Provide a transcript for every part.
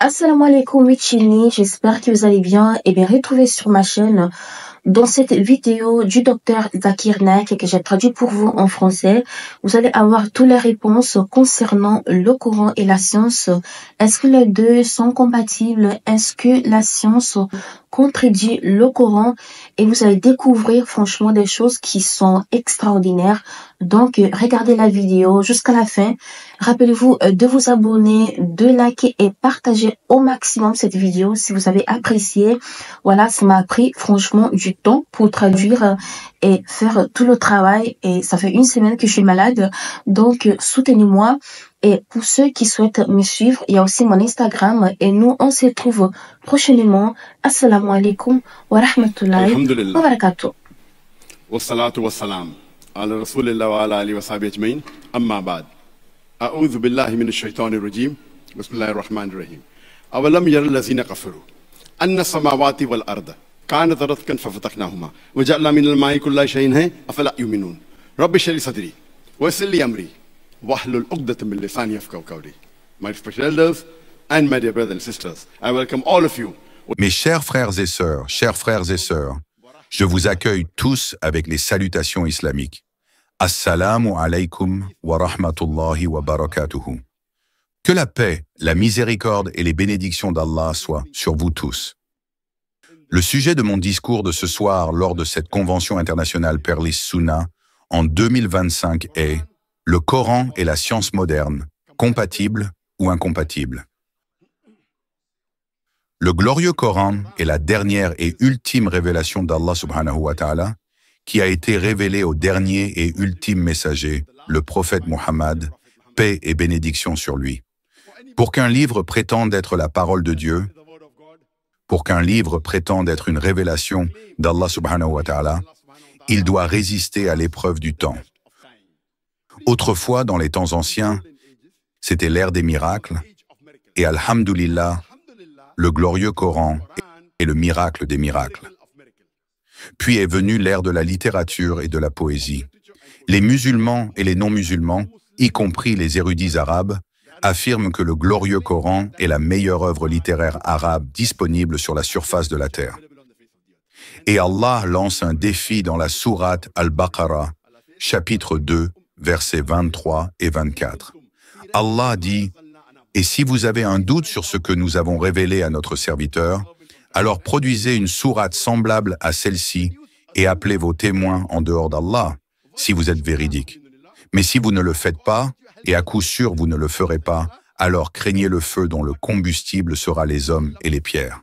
Assalamu alaikum Michini, j'espère que vous allez bien et bien retrouvez sur ma chaîne dans cette vidéo du docteur Zakir Naik que j'ai traduit pour vous en français. Vous allez avoir toutes les réponses concernant le Coran et la science. Est-ce que les deux sont compatibles? Est-ce que la science contredit le Coran? Et vous allez découvrir franchement des choses qui sont extraordinaires. Donc, regardez la vidéo jusqu'à la fin. Rappelez-vous de vous abonner, de liker et partager au maximum cette vidéo si vous avez apprécié. Voilà, ça m'a pris franchement du temps pour traduire et faire tout le travail. Et ça fait une semaine que je suis malade. Donc, soutenez-moi. Et pour ceux qui souhaitent me suivre, il y a aussi mon Instagram. Et nous, on se retrouve prochainement. Assalamu alaikum wa rahmatullahi wa barakatuh. والصلاة والسلام على رسول الله وعلى آله وصحبه أجمعين أما بعد أعوذ بالله من الشيطان الرجيم بسم الله الرحمن الرحيم أولم ير الذين كفروا أن السماوات والأرض كانت رتقا ففتقناهما وجعلنا من الماء كل شيء أفلا يؤمنون رب اشرح لي صدري ويسر لي أمري واحلل عقدة من لساني يفقهوا قولي. My special elders and my dear brothers and sisters, I welcome all of you. Mes chers frères et sœurs, je vous accueille tous avec les salutations islamiques. Assalamu alaikum wa rahmatullahi wa barakatuhu. Que la paix, la miséricorde et les bénédictions d'Allah soient sur vous tous. Le sujet de mon discours de ce soir lors de cette convention internationale Perlis Sunna en 2025 est « Le Coran et la science moderne, compatibles ou incompatibles ?» Le glorieux Coran est la dernière et ultime révélation d'Allah subhanahu wa ta'ala qui a été révélée au dernier et ultime messager, le prophète Muhammad, paix et bénédiction sur lui. Pour qu'un livre prétende être la parole de Dieu, pour qu'un livre prétende être une révélation d'Allah subhanahu wa ta'ala, il doit résister à l'épreuve du temps. Autrefois, dans les temps anciens, c'était l'ère des miracles, et alhamdulillah, le glorieux Coran est le miracle des miracles. Puis est venue l'ère de la littérature et de la poésie. Les musulmans et les non-musulmans, y compris les érudits arabes, affirment que le glorieux Coran est la meilleure œuvre littéraire arabe disponible sur la surface de la terre. Et Allah lance un défi dans la sourate Al-Baqarah, chapitre 2, versets 23 et 24. Allah dit « Et si vous avez un doute sur ce que nous avons révélé à notre serviteur, alors produisez une sourate semblable à celle-ci et appelez vos témoins en dehors d'Allah, si vous êtes véridique. Mais si vous ne le faites pas, et à coup sûr vous ne le ferez pas, alors craignez le feu dont le combustible sera les hommes et les pierres. »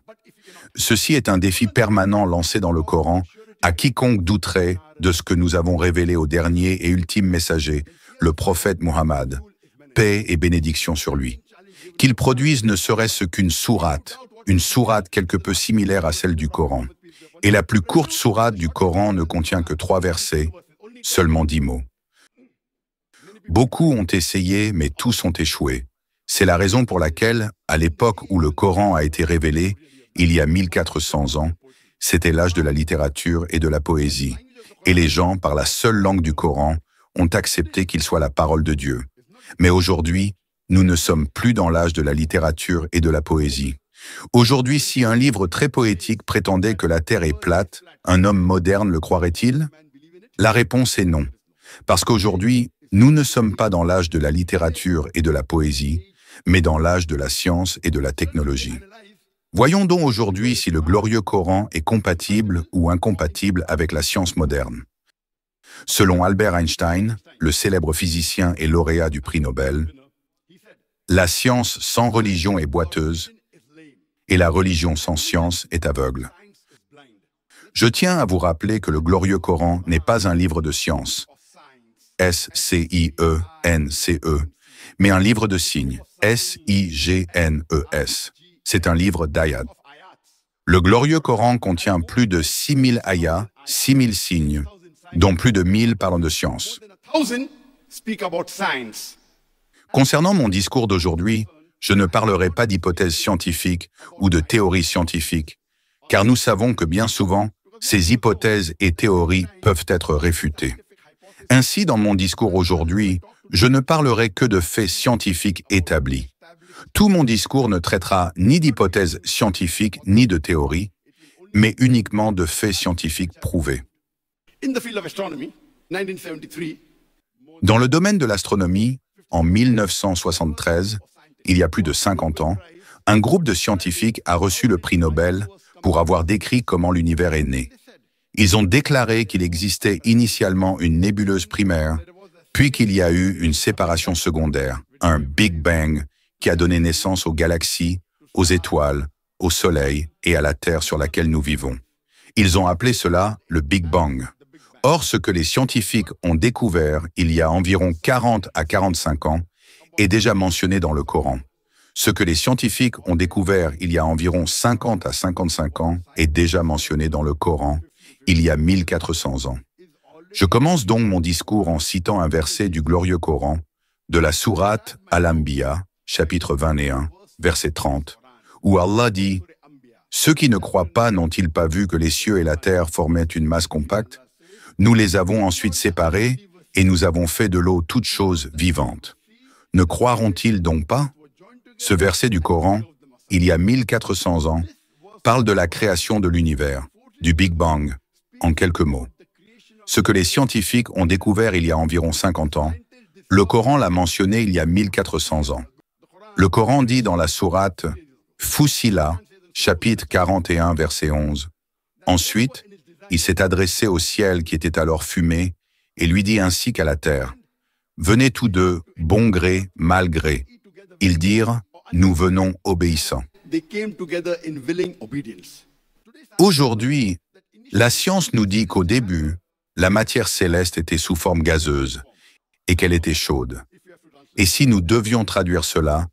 Ceci est un défi permanent lancé dans le Coran à quiconque douterait de ce que nous avons révélé au dernier et ultime messager, le prophète Muhammad, paix et bénédiction sur lui. Qu'il produise ne serait-ce qu'une sourate quelque peu similaire à celle du Coran. Et la plus courte sourate du Coran ne contient que 3 versets, seulement 10 mots. Beaucoup ont essayé, mais tous ont échoué. C'est la raison pour laquelle, à l'époque où le Coran a été révélé, il y a 1400 ans, c'était l'âge de la littérature et de la poésie. Et les gens, par la seule langue du Coran, ont accepté qu'il soit la parole de Dieu. Mais aujourd'hui, nous ne sommes plus dans l'âge de la littérature et de la poésie. Aujourd'hui, si un livre très poétique prétendait que la Terre est plate, un homme moderne le croirait-il? La réponse est non. Parce qu'aujourd'hui, nous ne sommes pas dans l'âge de la littérature et de la poésie, mais dans l'âge de la science et de la technologie. Voyons donc aujourd'hui si le glorieux Coran est compatible ou incompatible avec la science moderne. Selon Albert Einstein, le célèbre physicien et lauréat du prix Nobel, la science sans religion est boiteuse et la religion sans science est aveugle. Je tiens à vous rappeler que le glorieux Coran n'est pas un livre de science, S-C-I-E-N-C-E, mais un livre de signes, S-I-G-N-E-S. C'est un livre d'ayat. Le glorieux Coran contient plus de 6000 ayats, 6000 signes, dont plus de 1000 parlent de science. Concernant mon discours d'aujourd'hui, je ne parlerai pas d'hypothèses scientifiques ou de théories scientifiques, car nous savons que bien souvent, ces hypothèses et théories peuvent être réfutées. Ainsi, dans mon discours aujourd'hui, je ne parlerai que de faits scientifiques établis. Tout mon discours ne traitera ni d'hypothèses scientifiques ni de théories, mais uniquement de faits scientifiques prouvés. Dans le domaine de l'astronomie, en 1973, il y a plus de 50 ans, un groupe de scientifiques a reçu le prix Nobel pour avoir décrit comment l'univers est né. Ils ont déclaré qu'il existait initialement une nébuleuse primaire, puis qu'il y a eu une séparation secondaire, un Big Bang, qui a donné naissance aux galaxies, aux étoiles, au Soleil et à la Terre sur laquelle nous vivons. Ils ont appelé cela le Big Bang. Or, ce que les scientifiques ont découvert il y a environ 40 à 45 ans est déjà mentionné dans le Coran. Ce que les scientifiques ont découvert il y a environ 50 à 55 ans est déjà mentionné dans le Coran il y a 1400 ans. Je commence donc mon discours en citant un verset du glorieux Coran, de la sourate Al-Anbiya, chapitre 21, verset 30, où Allah dit « Ceux qui ne croient pas n'ont-ils pas vu que les cieux et la terre formaient une masse compacte? Nous les avons ensuite séparés et nous avons fait de l'eau toutes choses vivantes. Ne croiront-ils donc pas ?» Ce verset du Coran, il y a 1400 ans, parle de la création de l'univers, du Big Bang, en quelques mots. Ce que les scientifiques ont découvert il y a environ 50 ans, le Coran l'a mentionné il y a 1400 ans. Le Coran dit dans la sourate Fussila, chapitre 41, verset 11. Ensuite, il s'est adressé au ciel qui était alors fumé et lui dit ainsi qu'à la terre, « Venez tous deux, bon gré, mal gré. » Ils dirent, « Nous venons obéissants. » Aujourd'hui, la science nous dit qu'au début, la matière céleste était sous forme gazeuse et qu'elle était chaude. Et si nous devions traduire cela,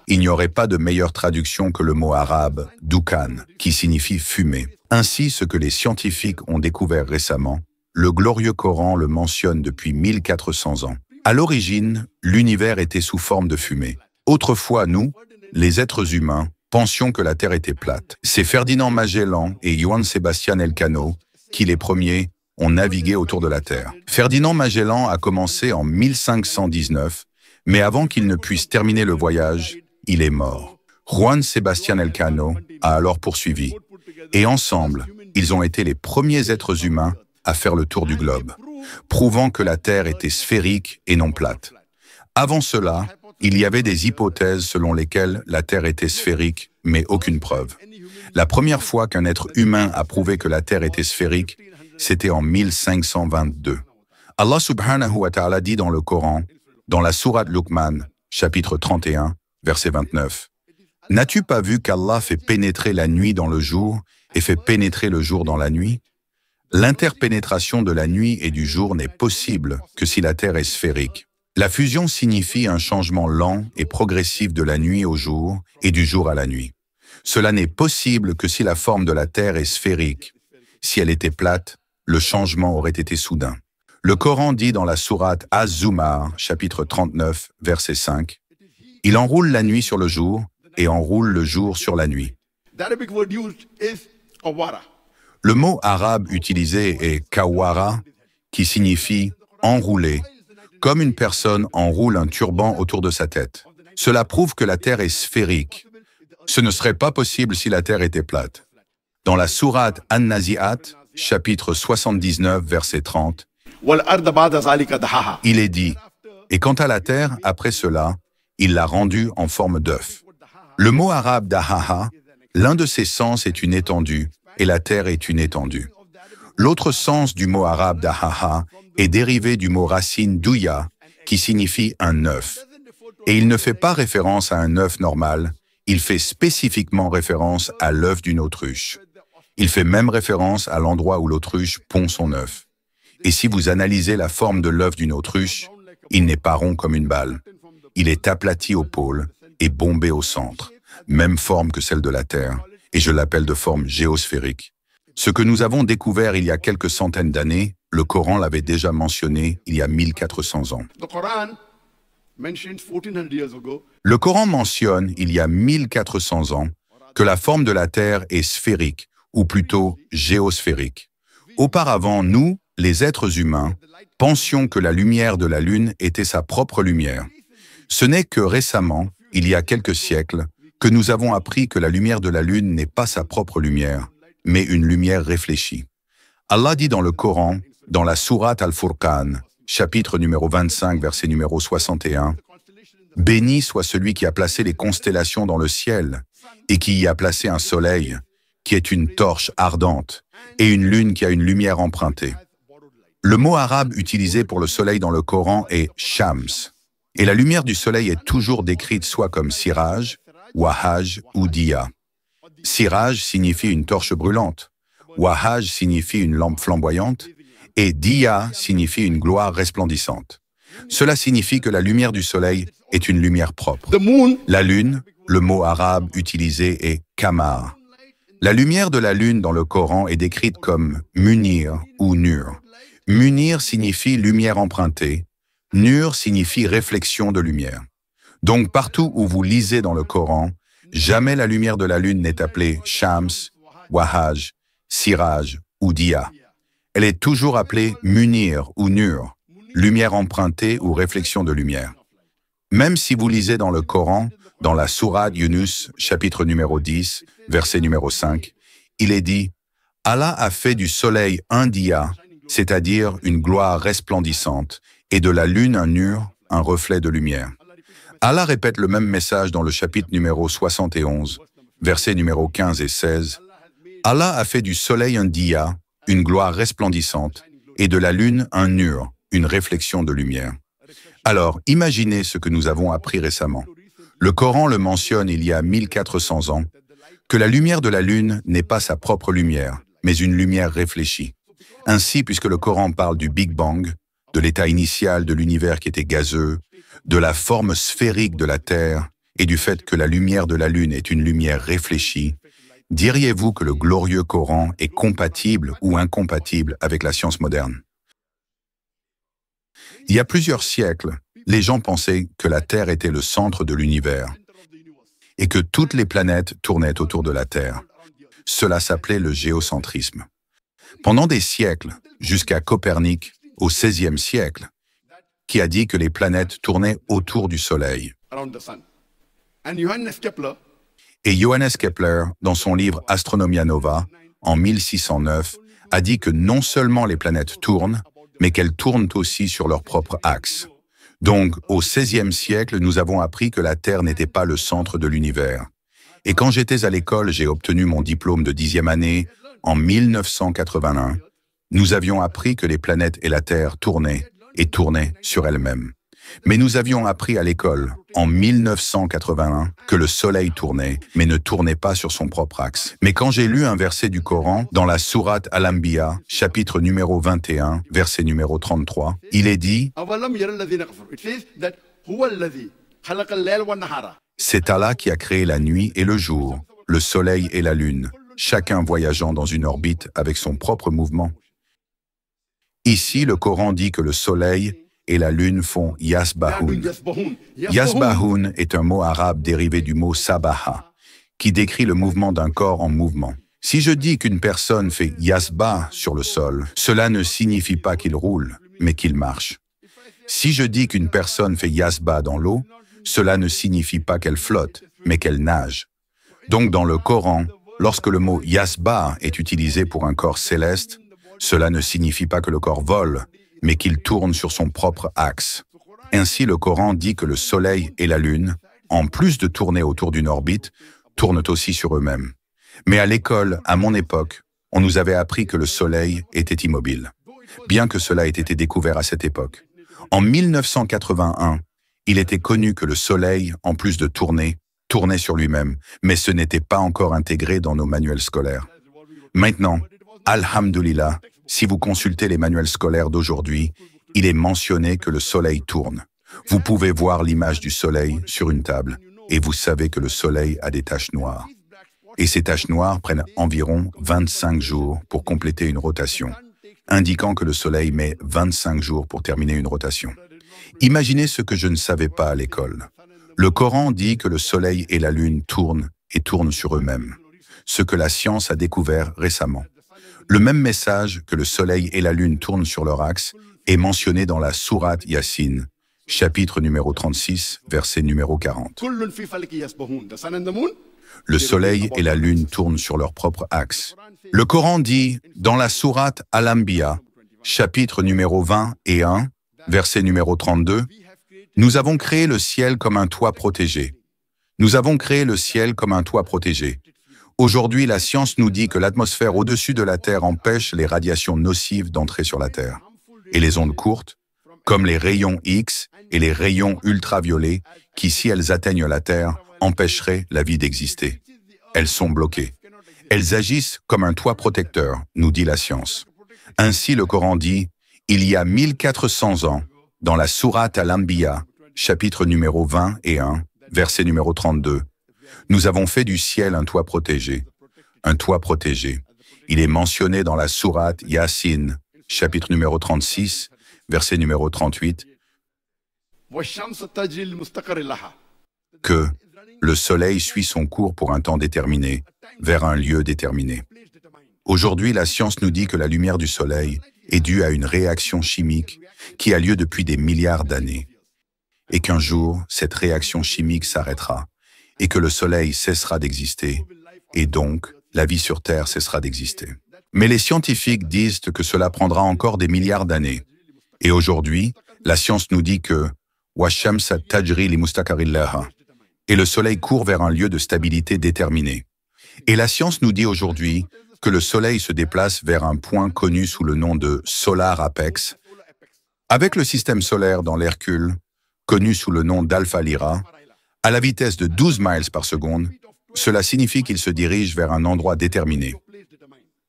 il n'y aurait pas de meilleure traduction que le mot arabe « dukhan » qui signifie « fumée ». Ainsi, ce que les scientifiques ont découvert récemment, le glorieux Coran le mentionne depuis 1400 ans. À l'origine, l'univers était sous forme de fumée. Autrefois, nous, les êtres humains, pensions que la Terre était plate. C'est Ferdinand Magellan et Johann Sebastian Elcano qui, les premiers, ont navigué autour de la Terre. Ferdinand Magellan a commencé en 1519, mais avant qu'il ne puisse terminer le voyage, il est mort. Juan Sebastián Elcano a alors poursuivi, et ensemble, ils ont été les premiers êtres humains à faire le tour du globe, prouvant que la Terre était sphérique et non plate. Avant cela, il y avait des hypothèses selon lesquelles la Terre était sphérique, mais aucune preuve. La première fois qu'un être humain a prouvé que la Terre était sphérique, c'était en 1522. Allah subhanahu wa ta'ala dit dans le Coran, dans la sourate Luqman, chapitre 31, verset 29, « N'as-tu pas vu qu'Allah fait pénétrer la nuit dans le jour et fait pénétrer le jour dans la nuit? L'interpénétration de la nuit et du jour n'est possible que si la Terre est sphérique. La fusion signifie un changement lent et progressif de la nuit au jour et du jour à la nuit. Cela n'est possible que si la forme de la Terre est sphérique. Si elle était plate, le changement aurait été soudain. Le Coran dit dans la sourate Az-Zumar, chapitre 39, verset 5, « Il enroule la nuit sur le jour et enroule le jour sur la nuit. » Le mot arabe utilisé est « kawara » qui signifie « enrouler », comme une personne enroule un turban autour de sa tête. Cela prouve que la Terre est sphérique. Ce ne serait pas possible si la Terre était plate. Dans la sourate An-Nazi'at, chapitre 79, verset 30, il est dit, « Et quant à la terre, après cela, il l'a rendue en forme d'œuf. » Le mot arabe dahaha, l'un de ses sens est une étendue, et la terre est une étendue. L'autre sens du mot arabe dahaha est dérivé du mot racine douya, qui signifie un œuf. Et il ne fait pas référence à un œuf normal, il fait spécifiquement référence à l'œuf d'une autruche. Il fait même référence à l'endroit où l'autruche pond son œuf. Et si vous analysez la forme de l'œuf d'une autruche, il n'est pas rond comme une balle. Il est aplati au pôle et bombé au centre, même forme que celle de la Terre, et je l'appelle de forme géosphérique. Ce que nous avons découvert il y a quelques centaines d'années, le Coran l'avait déjà mentionné il y a 1400 ans. Le Coran mentionne, il y a 1400 ans, que la forme de la Terre est sphérique, ou plutôt géosphérique. Auparavant, nous, les êtres humains, pensions que la lumière de la Lune était sa propre lumière. Ce n'est que récemment, il y a quelques siècles, que nous avons appris que la lumière de la lune n'est pas sa propre lumière, mais une lumière réfléchie. Allah dit dans le Coran, dans la sourate Al-Furqan, chapitre numéro 25, verset numéro 61, « Béni soit celui qui a placé les constellations dans le ciel et qui y a placé un soleil, qui est une torche ardente, et une lune qui a une lumière empruntée. » Le mot arabe utilisé pour le soleil dans le Coran est « shams », et la lumière du soleil est toujours décrite soit comme siraj, wahaj ou diya. Siraj signifie une torche brûlante, wahaj signifie une lampe flamboyante, et diya signifie une gloire resplendissante. Cela signifie que la lumière du soleil est une lumière propre. La lune, le mot arabe utilisé est kamar. La lumière de la lune dans le Coran est décrite comme munir ou nur. Munir signifie lumière empruntée, nur signifie réflexion de lumière. Donc partout où vous lisez dans le Coran, jamais la lumière de la lune n'est appelée shams, wahaj, siraj ou diya. Elle est toujours appelée munir ou nur, lumière empruntée ou réflexion de lumière. Même si vous lisez dans le Coran, dans la sourate Yunus, chapitre numéro 10, verset numéro 5, il est dit « Allah a fait du soleil un diya, c'est-à-dire une gloire resplendissante, et de la lune un nur, un reflet de lumière. » Allah répète le même message dans le chapitre numéro 71, versets numéro 15 et 16. « Allah a fait du soleil un diya, une gloire resplendissante, et de la lune un nur, une réflexion de lumière. » Alors, imaginez ce que nous avons appris récemment. Le Coran le mentionne il y a 1400 ans, que la lumière de la lune n'est pas sa propre lumière, mais une lumière réfléchie. Ainsi, puisque le Coran parle du Big Bang, de l'état initial de l'univers qui était gazeux, de la forme sphérique de la Terre et du fait que la lumière de la lune est une lumière réfléchie, diriez-vous que le glorieux Coran est compatible ou incompatible avec la science moderne? Il y a plusieurs siècles, les gens pensaient que la Terre était le centre de l'univers et que toutes les planètes tournaient autour de la Terre. Cela s'appelait le géocentrisme. Pendant des siècles, jusqu'à Copernic, au XVIe siècle, qui a dit que les planètes tournaient autour du Soleil. Et Johannes Kepler, dans son livre Astronomia Nova, en 1609, a dit que non seulement les planètes tournent, mais qu'elles tournent aussi sur leur propre axe. Donc, au XVIe siècle, nous avons appris que la Terre n'était pas le centre de l'univers. Et quand j'étais à l'école, j'ai obtenu mon diplôme de 10e année en 1981. Nous avions appris que les planètes et la Terre tournaient et tournaient sur elles-mêmes. Mais nous avions appris à l'école, en 1981, que le Soleil tournait, mais ne tournait pas sur son propre axe. Mais quand j'ai lu un verset du Coran, dans la sourate Al-Anbiya, chapitre numéro 21, verset numéro 33, il est dit « C'est Allah qui a créé la nuit et le jour, le Soleil et la Lune, chacun voyageant dans une orbite avec son propre mouvement. » Ici, le Coran dit que le Soleil et la Lune font yasbahoun. Yasbahoun est un mot arabe dérivé du mot sabaha, qui décrit le mouvement d'un corps en mouvement. Si je dis qu'une personne fait yasbah sur le sol, cela ne signifie pas qu'il roule, mais qu'il marche. Si je dis qu'une personne fait yasbah dans l'eau, cela ne signifie pas qu'elle flotte, mais qu'elle nage. Donc dans le Coran, lorsque le mot yasbah est utilisé pour un corps céleste, cela ne signifie pas que le corps vole, mais qu'il tourne sur son propre axe. Ainsi, le Coran dit que le Soleil et la Lune, en plus de tourner autour d'une orbite, tournent aussi sur eux-mêmes. Mais à l'école, à mon époque, on nous avait appris que le Soleil était immobile, bien que cela ait été découvert à cette époque. En 1981, il était connu que le Soleil, en plus de tourner, tournait sur lui-même, mais ce n'était pas encore intégré dans nos manuels scolaires. Maintenant, alhamdoulilah, si vous consultez les manuels scolaires d'aujourd'hui, il est mentionné que le Soleil tourne. Vous pouvez voir l'image du Soleil sur une table et vous savez que le Soleil a des taches noires. Et ces taches noires prennent environ 25 jours pour compléter une rotation, indiquant que le Soleil met 25 jours pour terminer une rotation. Imaginez ce que je ne savais pas à l'école. Le Coran dit que le Soleil et la Lune tournent et tournent sur eux-mêmes, ce que la science a découvert récemment. Le même message que le Soleil et la Lune tournent sur leur axe est mentionné dans la sourate Yassine, chapitre numéro 36, verset numéro 40. Le soleil et la lune tournent sur leur propre axe. Le Coran dit, dans la sourate Al-Anbiya, chapitre numéro 20 et 1, verset numéro 32, « Nous avons créé le ciel comme un toit protégé. Nous avons créé le ciel comme un toit protégé. Aujourd'hui, la science nous dit que l'atmosphère au-dessus de la Terre empêche les radiations nocives d'entrer sur la Terre. Et les ondes courtes, comme les rayons X et les rayons ultraviolets, qui, si elles atteignent la Terre, empêcheraient la vie d'exister. Elles sont bloquées. Elles agissent comme un toit protecteur, nous dit la science. Ainsi, le Coran dit, il y a 1400 ans, dans la sourate Al-Anbiya, chapitre numéro 20 et 1, verset numéro 32, nous avons fait du ciel un toit protégé. Un toit protégé. Il est mentionné dans la sourate Yasin, chapitre numéro 36, verset numéro 38, que le soleil suit son cours pour un temps déterminé, vers un lieu déterminé. Aujourd'hui, la science nous dit que la lumière du soleil est due à une réaction chimique qui a lieu depuis des milliards d'années, et qu'un jour, cette réaction chimique s'arrêtera, et que le soleil cessera d'exister, et donc, la vie sur Terre cessera d'exister. Mais les scientifiques disent que cela prendra encore des milliards d'années. Et aujourd'hui, la science nous dit que وَالشَّمْسَ تَجْرِي لِمُسْتَقَرٍ لَهَا et le soleil court vers un lieu de stabilité déterminé. Et la science nous dit aujourd'hui que le soleil se déplace vers un point connu sous le nom de Solar Apex, avec le système solaire dans l'Hercule, connu sous le nom d'Alpha Lyra, à la vitesse de 12 miles par seconde, cela signifie qu'il se dirige vers un endroit déterminé.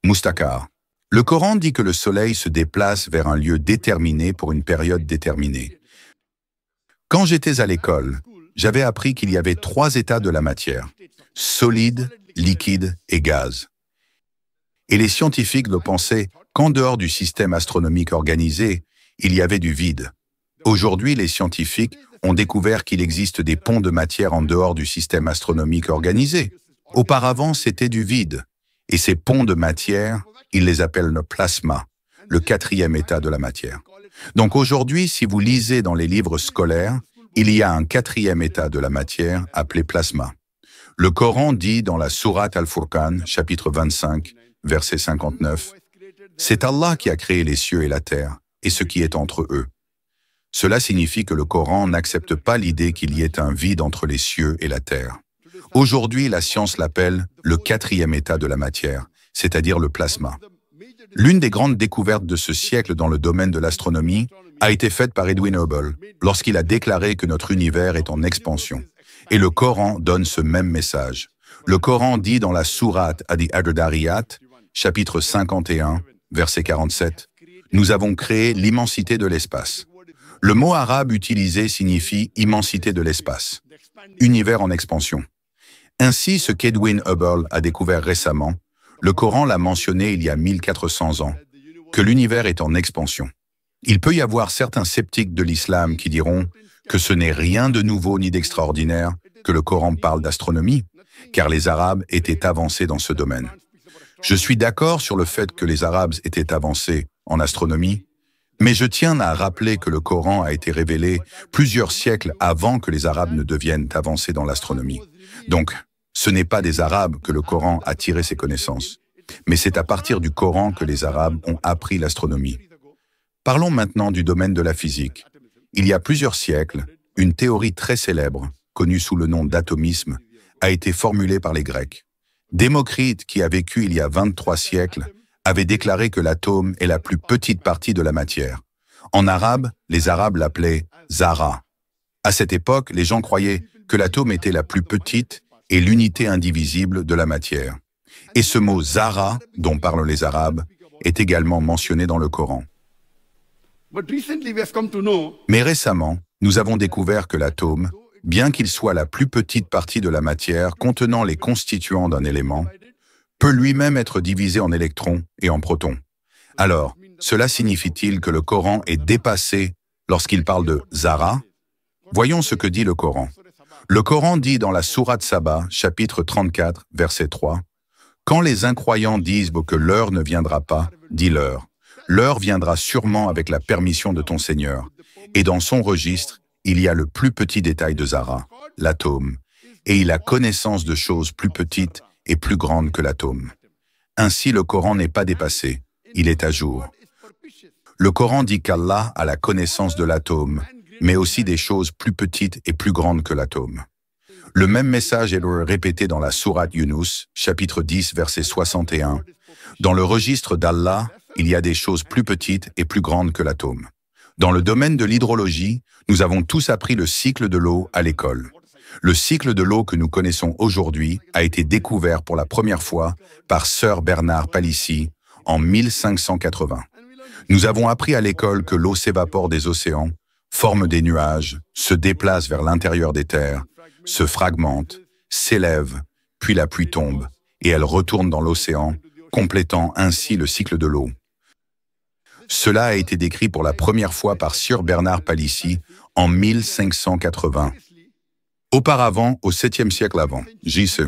Mustaqar. Le Coran dit que le soleil se déplace vers un lieu déterminé pour une période déterminée. Quand j'étais à l'école, j'avais appris qu'il y avait 3 états de la matière, solide, liquide et gaz. Et les scientifiques le pensaient qu'en dehors du système astronomique organisé, il y avait du vide. Aujourd'hui, les scientifiques ont découvert qu'il existe des ponts de matière en dehors du système astronomique organisé. Auparavant, c'était du vide. Et ces ponts de matière, ils les appellent le plasma, le 4e état de la matière. Donc aujourd'hui, si vous lisez dans les livres scolaires, il y a un 4e état de la matière appelé plasma. Le Coran dit dans la sourate Al-Furqan, chapitre 25, verset 59, « C'est Allah qui a créé les cieux et la terre, et ce qui est entre eux. » Cela signifie que le Coran n'accepte pas l'idée qu'il y ait un vide entre les cieux et la terre. Aujourd'hui, la science l'appelle le 4e état de la matière, c'est-à-dire le plasma. L'une des grandes découvertes de ce siècle dans le domaine de l'astronomie a été faite par Edwin Hubble lorsqu'il a déclaré que notre univers est en expansion. Et le Coran donne ce même message. Le Coran dit dans la sourate Ad-Dariyat, chapitre 51, verset 47, « Nous avons créé l'immensité de l'espace. » Le mot arabe utilisé signifie immensité de l'espace, univers en expansion. Ainsi, ce qu'Edwin Hubble a découvert récemment, le Coran l'a mentionné il y a 1400 ans, que l'univers est en expansion. Il peut y avoir certains sceptiques de l'islam qui diront que ce n'est rien de nouveau ni d'extraordinaire que le Coran parle d'astronomie, car les Arabes étaient avancés dans ce domaine. Je suis d'accord sur le fait que les Arabes étaient avancés en astronomie, mais je tiens à rappeler que le Coran a été révélé plusieurs siècles avant que les Arabes ne deviennent avancés dans l'astronomie. Donc, ce n'est pas des Arabes que le Coran a tiré ses connaissances, mais c'est à partir du Coran que les Arabes ont appris l'astronomie. Parlons maintenant du domaine de la physique. Il y a plusieurs siècles, une théorie très célèbre, connue sous le nom d'atomisme, a été formulée par les Grecs. Démocrite, qui a vécu il y a 23 siècles, avait déclaré que l'atome est la plus petite partie de la matière. En arabe, les Arabes l'appelaient « zara ». À cette époque, les gens croyaient que l'atome était la plus petite et l'unité indivisible de la matière. Et ce mot « zara », dont parlent les Arabes, est également mentionné dans le Coran. Mais récemment, nous avons découvert que l'atome, bien qu'il soit la plus petite partie de la matière contenant les constituants d'un élément, peut lui-même être divisé en électrons et en protons. Alors, cela signifie-t-il que le Coran est dépassé lorsqu'il parle de Zara? Voyons ce que dit le Coran. Le Coran dit dans la sourate Saba, chapitre 34, verset 3, « Quand les incroyants disent que l'heure ne viendra pas, dis-leur, l'heure viendra sûrement avec la permission de ton Seigneur, et dans son registre, il y a le plus petit détail de Zara, l'atome, et il a connaissance de choses plus petites et plus grandes que l'atome. Ainsi, le Coran n'est pas dépassé, il est à jour. Le Coran dit qu'Allah a la connaissance de l'atome, mais aussi des choses plus petites et plus grandes que l'atome. Le même message est répété dans la sourate Yunus, chapitre 10, verset 61. Dans le registre d'Allah, il y a des choses plus petites et plus grandes que l'atome. Dans le domaine de l'hydrologie, nous avons tous appris le cycle de l'eau à l'école. Le cycle de l'eau que nous connaissons aujourd'hui a été découvert pour la première fois par Sir Bernard Palissy en 1580. Nous avons appris à l'école que l'eau s'évapore des océans, forme des nuages, se déplace vers l'intérieur des terres, se fragmente, s'élève, puis la pluie tombe, et elle retourne dans l'océan, complétant ainsi le cycle de l'eau. Cela a été décrit pour la première fois par Sir Bernard Palissy en 1580. Auparavant, au 7e siècle avant, J.C.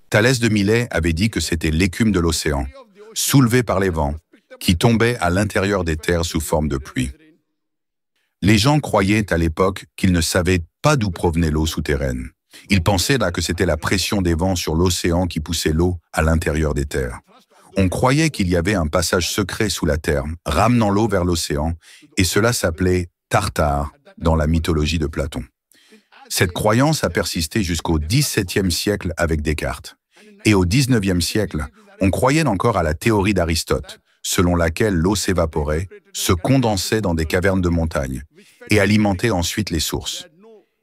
Thalès de Milet avait dit que c'était l'écume de l'océan, soulevée par les vents, qui tombait à l'intérieur des terres sous forme de pluie. Les gens croyaient à l'époque qu'ils ne savaient pas d'où provenait l'eau souterraine. Ils pensaient là que c'était la pression des vents sur l'océan qui poussait l'eau à l'intérieur des terres. On croyait qu'il y avait un passage secret sous la terre, ramenant l'eau vers l'océan, et cela s'appelait Tartare dans la mythologie de Platon. Cette croyance a persisté jusqu'au XVIIe siècle avec Descartes. Et au XIXe siècle, on croyait encore à la théorie d'Aristote, selon laquelle l'eau s'évaporait, se condensait dans des cavernes de montagne et alimentait ensuite les sources.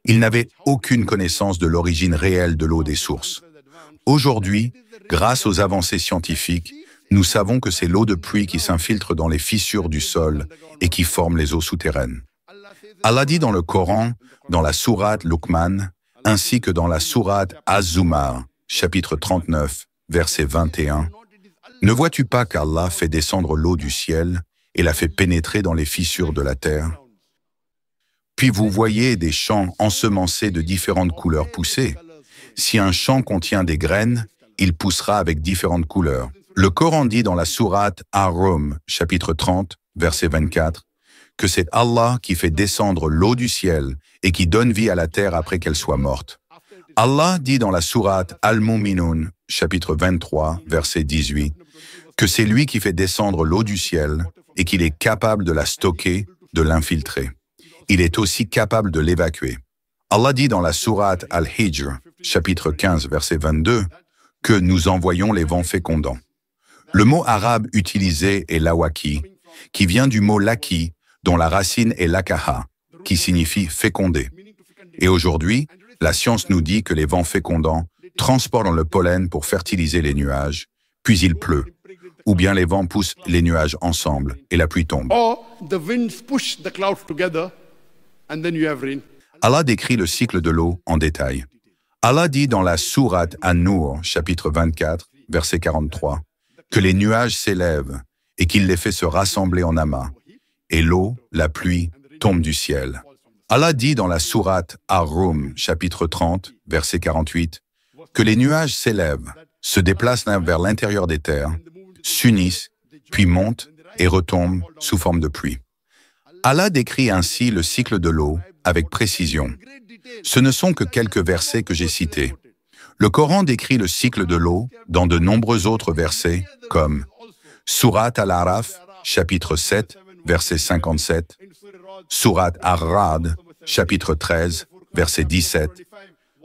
Ils n'avaient aucune connaissance de l'origine réelle de l'eau des sources. Aujourd'hui, grâce aux avancées scientifiques, nous savons que c'est l'eau de pluie qui s'infiltre dans les fissures du sol et qui forme les eaux souterraines. Allah dit dans le Coran, dans la sourate Luqman, ainsi que dans la sourate Az-Zumar, chapitre 39, verset 21, « Ne vois-tu pas qu'Allah fait descendre l'eau du ciel et la fait pénétrer dans les fissures de la terre? Puis vous voyez des champs ensemencés de différentes couleurs pousser. Si un champ contient des graines, il poussera avec différentes couleurs. » Le Coran dit dans la sourate Ar-Rum, chapitre 30, verset 24, que c'est Allah qui fait descendre l'eau du ciel et qui donne vie à la terre après qu'elle soit morte. Allah dit dans la sourate Al-Mu'minun, chapitre 23, verset 18, que c'est lui qui fait descendre l'eau du ciel et qu'il est capable de la stocker, de l'infiltrer. Il est aussi capable de l'évacuer. Allah dit dans la sourate Al-Hijr, chapitre 15, verset 22, que nous envoyons les vents fécondants. Le mot arabe utilisé est lawaki, qui vient du mot laki, dont la racine est lakaha, qui signifie féconder. Et aujourd'hui, la science nous dit que les vents fécondants transportent le pollen pour fertiliser les nuages, puis il pleut, ou bien les vents poussent les nuages ensemble et la pluie tombe. Allah décrit le cycle de l'eau en détail. Allah dit dans la sourate An-Nur, chapitre 24, verset 43, que les nuages s'élèvent et qu'il les fait se rassembler en amas, et l'eau, la pluie, tombe du ciel. Allah dit dans la sourate Ar-Rum, chapitre 30, verset 48, que les nuages s'élèvent, se déplacent vers l'intérieur des terres, s'unissent, puis montent et retombent sous forme de pluie. Allah décrit ainsi le cycle de l'eau avec précision. Ce ne sont que quelques versets que j'ai cités. Le Coran décrit le cycle de l'eau dans de nombreux autres versets, comme Sourate Al-Araf, chapitre 7, verset 57, Sourate Ar-Ra'd, chapitre 13, verset 17,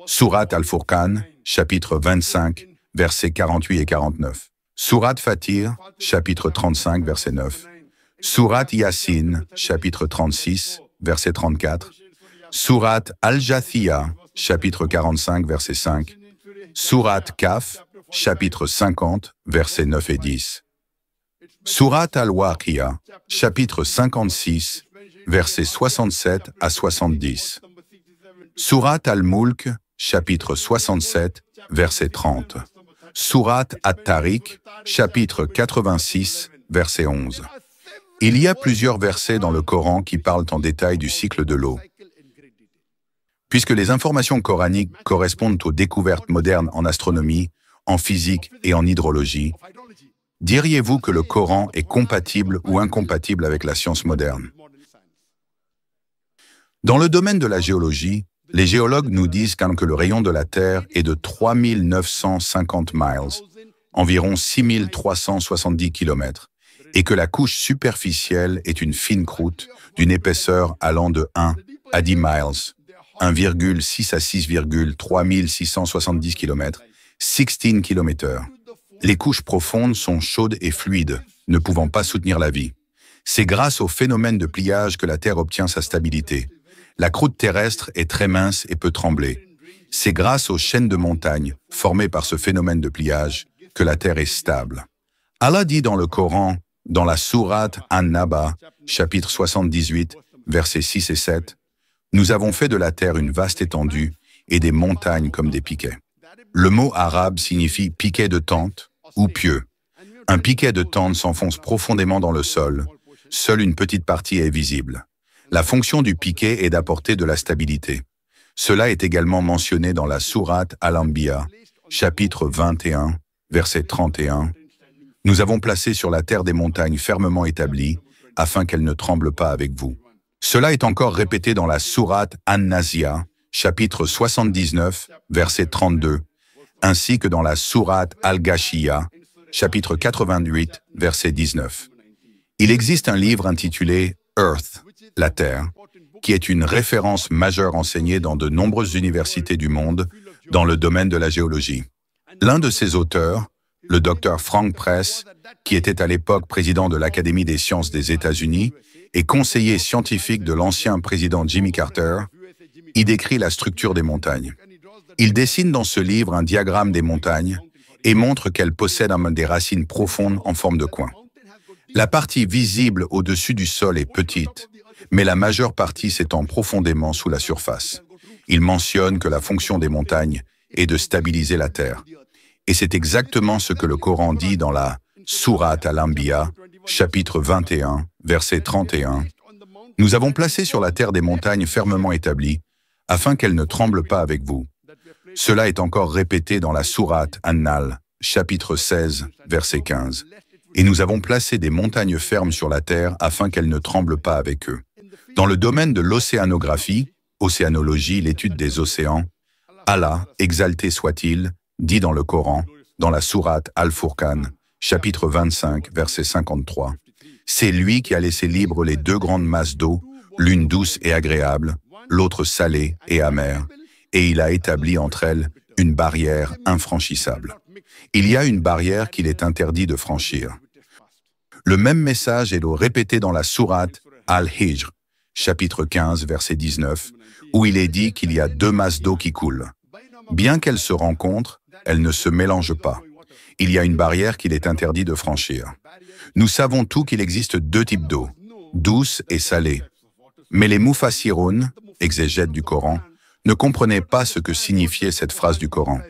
Sourate Al-Furqan, chapitre 25, versets 48 et 49, Sourate Fatir, chapitre 35, verset 9, Sourate Yasin, chapitre 36, verset 34, Sourate Al-Jathiyah, chapitre 45, verset 5, Sourate Kaf, chapitre 50, versets 9 et 10. Sourate Al-Waqiyah, chapitre 56, versets 67 à 70. Sourate Al-Mulk, chapitre 67, verset 30. Sourate At-Tariq, chapitre 86, verset 11. Il y a plusieurs versets dans le Coran qui parlent en détail du cycle de l'eau. Puisque les informations coraniques correspondent aux découvertes modernes en astronomie, en physique et en hydrologie, diriez-vous que le Coran est compatible ou incompatible avec la science moderne? Dans le domaine de la géologie, les géologues nous disent que le rayon de la Terre est de 3950 miles, environ 6370 km, et que la couche superficielle est une fine croûte d'une épaisseur allant de 1 à 10 miles, 1,6 à 6,3670 km, 16 km/h. Les couches profondes sont chaudes et fluides, ne pouvant pas soutenir la vie. C'est grâce au phénomène de pliage que la Terre obtient sa stabilité. La croûte terrestre est très mince et peut trembler. C'est grâce aux chaînes de montagnes formées par ce phénomène de pliage que la Terre est stable. Allah dit dans le Coran, dans la sourate An-Naba, chapitre 78, versets 6 et 7, « Nous avons fait de la terre une vaste étendue et des montagnes comme des piquets. » Le mot arabe signifie piquet de tente ou pieu. Un piquet de tente s'enfonce profondément dans le sol. Seule une petite partie est visible. La fonction du piquet est d'apporter de la stabilité. Cela est également mentionné dans la sourate Al-Anbiya, chapitre 21, verset 31. « Nous avons placé sur la terre des montagnes fermement établies, afin qu'elles ne tremblent pas avec vous. » Cela est encore répété dans la sourate An-Nazia, chapitre 79, verset 32, ainsi que dans la sourate Al-Ghashiyya, chapitre 88, verset 19. Il existe un livre intitulé « Earth », la Terre, qui est une référence majeure enseignée dans de nombreuses universités du monde dans le domaine de la géologie. L'un de ses auteurs, le docteur Frank Press, qui était à l'époque président de l'Académie des sciences des États-Unis et conseiller scientifique de l'ancien président Jimmy Carter, y décrit la structure des montagnes. Il dessine dans ce livre un diagramme des montagnes et montre qu'elles possèdent des racines profondes en forme de coin. La partie visible au-dessus du sol est petite, mais la majeure partie s'étend profondément sous la surface. Il mentionne que la fonction des montagnes est de stabiliser la terre. Et c'est exactement ce que le Coran dit dans la Sourate Al-Anbiya, chapitre 21, verset 31. « Nous avons placé sur la terre des montagnes fermement établies, afin qu'elles ne tremblent pas avec vous. » Cela est encore répété dans la Sourate An-Nahl, chapitre 16, verset 15. « Et nous avons placé des montagnes fermes sur la terre afin qu'elles ne tremblent pas avec eux. » Dans le domaine de l'océanographie, océanologie, l'étude des océans, Allah, exalté soit-il, dit dans le Coran, dans la sourate Al-Furqan, chapitre 25, verset 53, « C'est lui qui a laissé libres les deux grandes masses d'eau, l'une douce et agréable, l'autre salée et amère, et il a établi entre elles une barrière infranchissable. Il y a une barrière qu'il est interdit de franchir. » Le même message est répété dans la sourate Al-Hijr, chapitre 15, verset 19, où il est dit qu'il y a deux masses d'eau qui coulent. Bien qu'elles se rencontrent, elles ne se mélangent pas. Il y a une barrière qu'il est interdit de franchir. Nous savons tous qu'il existe deux types d'eau, douce et salée. Mais les Mufassiroun, exégètes du Coran, ne comprenaient pas ce que signifiait cette phrase du Coran.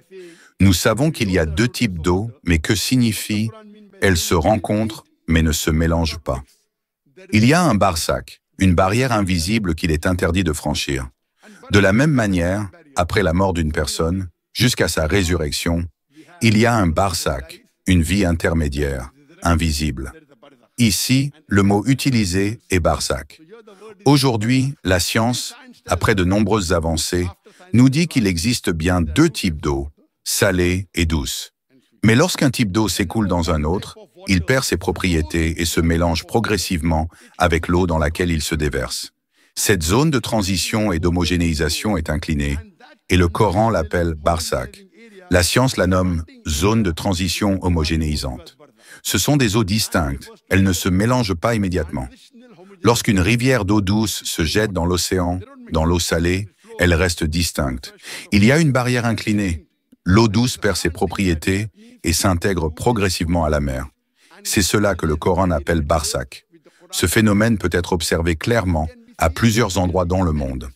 Nous savons qu'il y a deux types d'eau, mais que signifie « elles se rencontrent, mais ne se mélangent pas ». Il y a un barsakh, une barrière invisible qu'il est interdit de franchir. De la même manière, après la mort d'une personne, jusqu'à sa résurrection, il y a un barsakh, une vie intermédiaire, invisible. Ici, le mot utilisé est barsakh. Aujourd'hui, la science, après de nombreuses avancées, nous dit qu'il existe bien deux types d'eau, salée et douce. Mais lorsqu'un type d'eau s'écoule dans un autre, il perd ses propriétés et se mélange progressivement avec l'eau dans laquelle il se déverse. Cette zone de transition et d'homogénéisation est inclinée, et le Coran l'appelle barsakh. La science la nomme zone de transition homogénéisante. Ce sont des eaux distinctes, elles ne se mélangent pas immédiatement. Lorsqu'une rivière d'eau douce se jette dans l'océan, dans l'eau salée, elle reste distincte. Il y a une barrière inclinée. L'eau douce perd ses propriétés et s'intègre progressivement à la mer. C'est cela que le Coran appelle barsakh. Ce phénomène peut être observé clairement à plusieurs endroits dans le monde.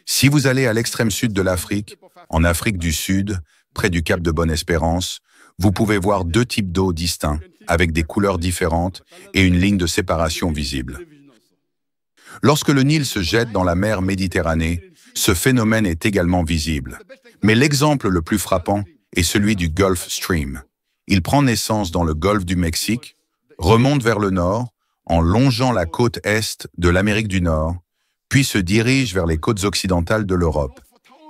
Si vous allez à l'extrême sud de l'Afrique, en Afrique du Sud, près du Cap de Bonne-Espérance, vous pouvez voir deux types d'eau distincts, avec des couleurs différentes et une ligne de séparation visible. Lorsque le Nil se jette dans la mer Méditerranée, ce phénomène est également visible. Mais l'exemple le plus frappant est celui du Gulf Stream. Il prend naissance dans le golfe du Mexique, remonte vers le nord, en longeant la côte est de l'Amérique du Nord, puis se dirige vers les côtes occidentales de l'Europe.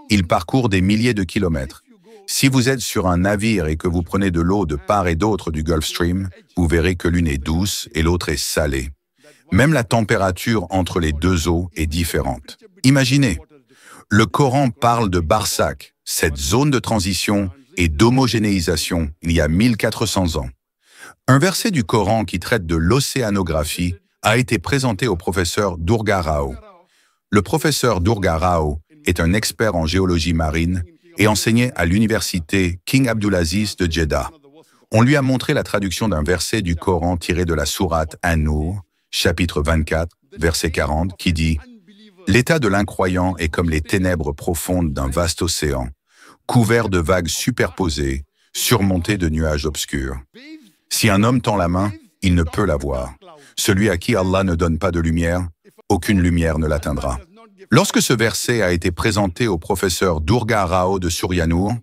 Il parcourt des milliers de kilomètres. Si vous êtes sur un navire et que vous prenez de l'eau de part et d'autre du Gulf Stream, vous verrez que l'une est douce et l'autre est salée. Même la température entre les deux eaux est différente. Imaginez, le Coran parle de Barzakh, cette zone de transition et d'homogénéisation il y a 1400 ans. Un verset du Coran qui traite de l'océanographie a été présenté au professeur Durga Rao. Le professeur Durga Rao est un expert en géologie marine et enseignait à l'université King Abdulaziz de Jeddah. On lui a montré la traduction d'un verset du Coran tiré de la sourate An-Nur, chapitre 24, verset 40, qui dit « L'état de l'incroyant est comme les ténèbres profondes d'un vaste océan, couvert de vagues superposées, surmonté de nuages obscurs. Si un homme tend la main, il ne peut la voir. Celui à qui Allah ne donne pas de lumière, aucune lumière ne l'atteindra. » Lorsque ce verset a été présenté au professeur Durga Rao de Suryanour,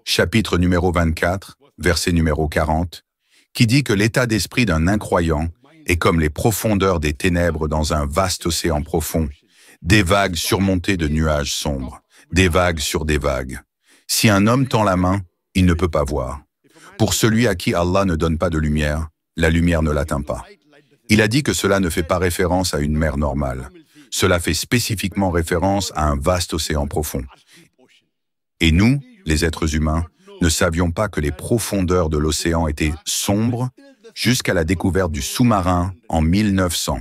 chapitre numéro 24, verset numéro 40, qui dit que l'état d'esprit d'un incroyant est comme les profondeurs des ténèbres dans un vaste océan profond, des vagues surmontées de nuages sombres, des vagues sur des vagues. Si un homme tend la main, il ne peut pas voir. Pour celui à qui Allah ne donne pas de lumière, la lumière ne l'atteint pas. Il a dit que cela ne fait pas référence à une mer normale. Cela fait spécifiquement référence à un vaste océan profond. Et nous, les êtres humains, ne savions pas que les profondeurs de l'océan étaient sombres jusqu'à la découverte du sous-marin en 1900.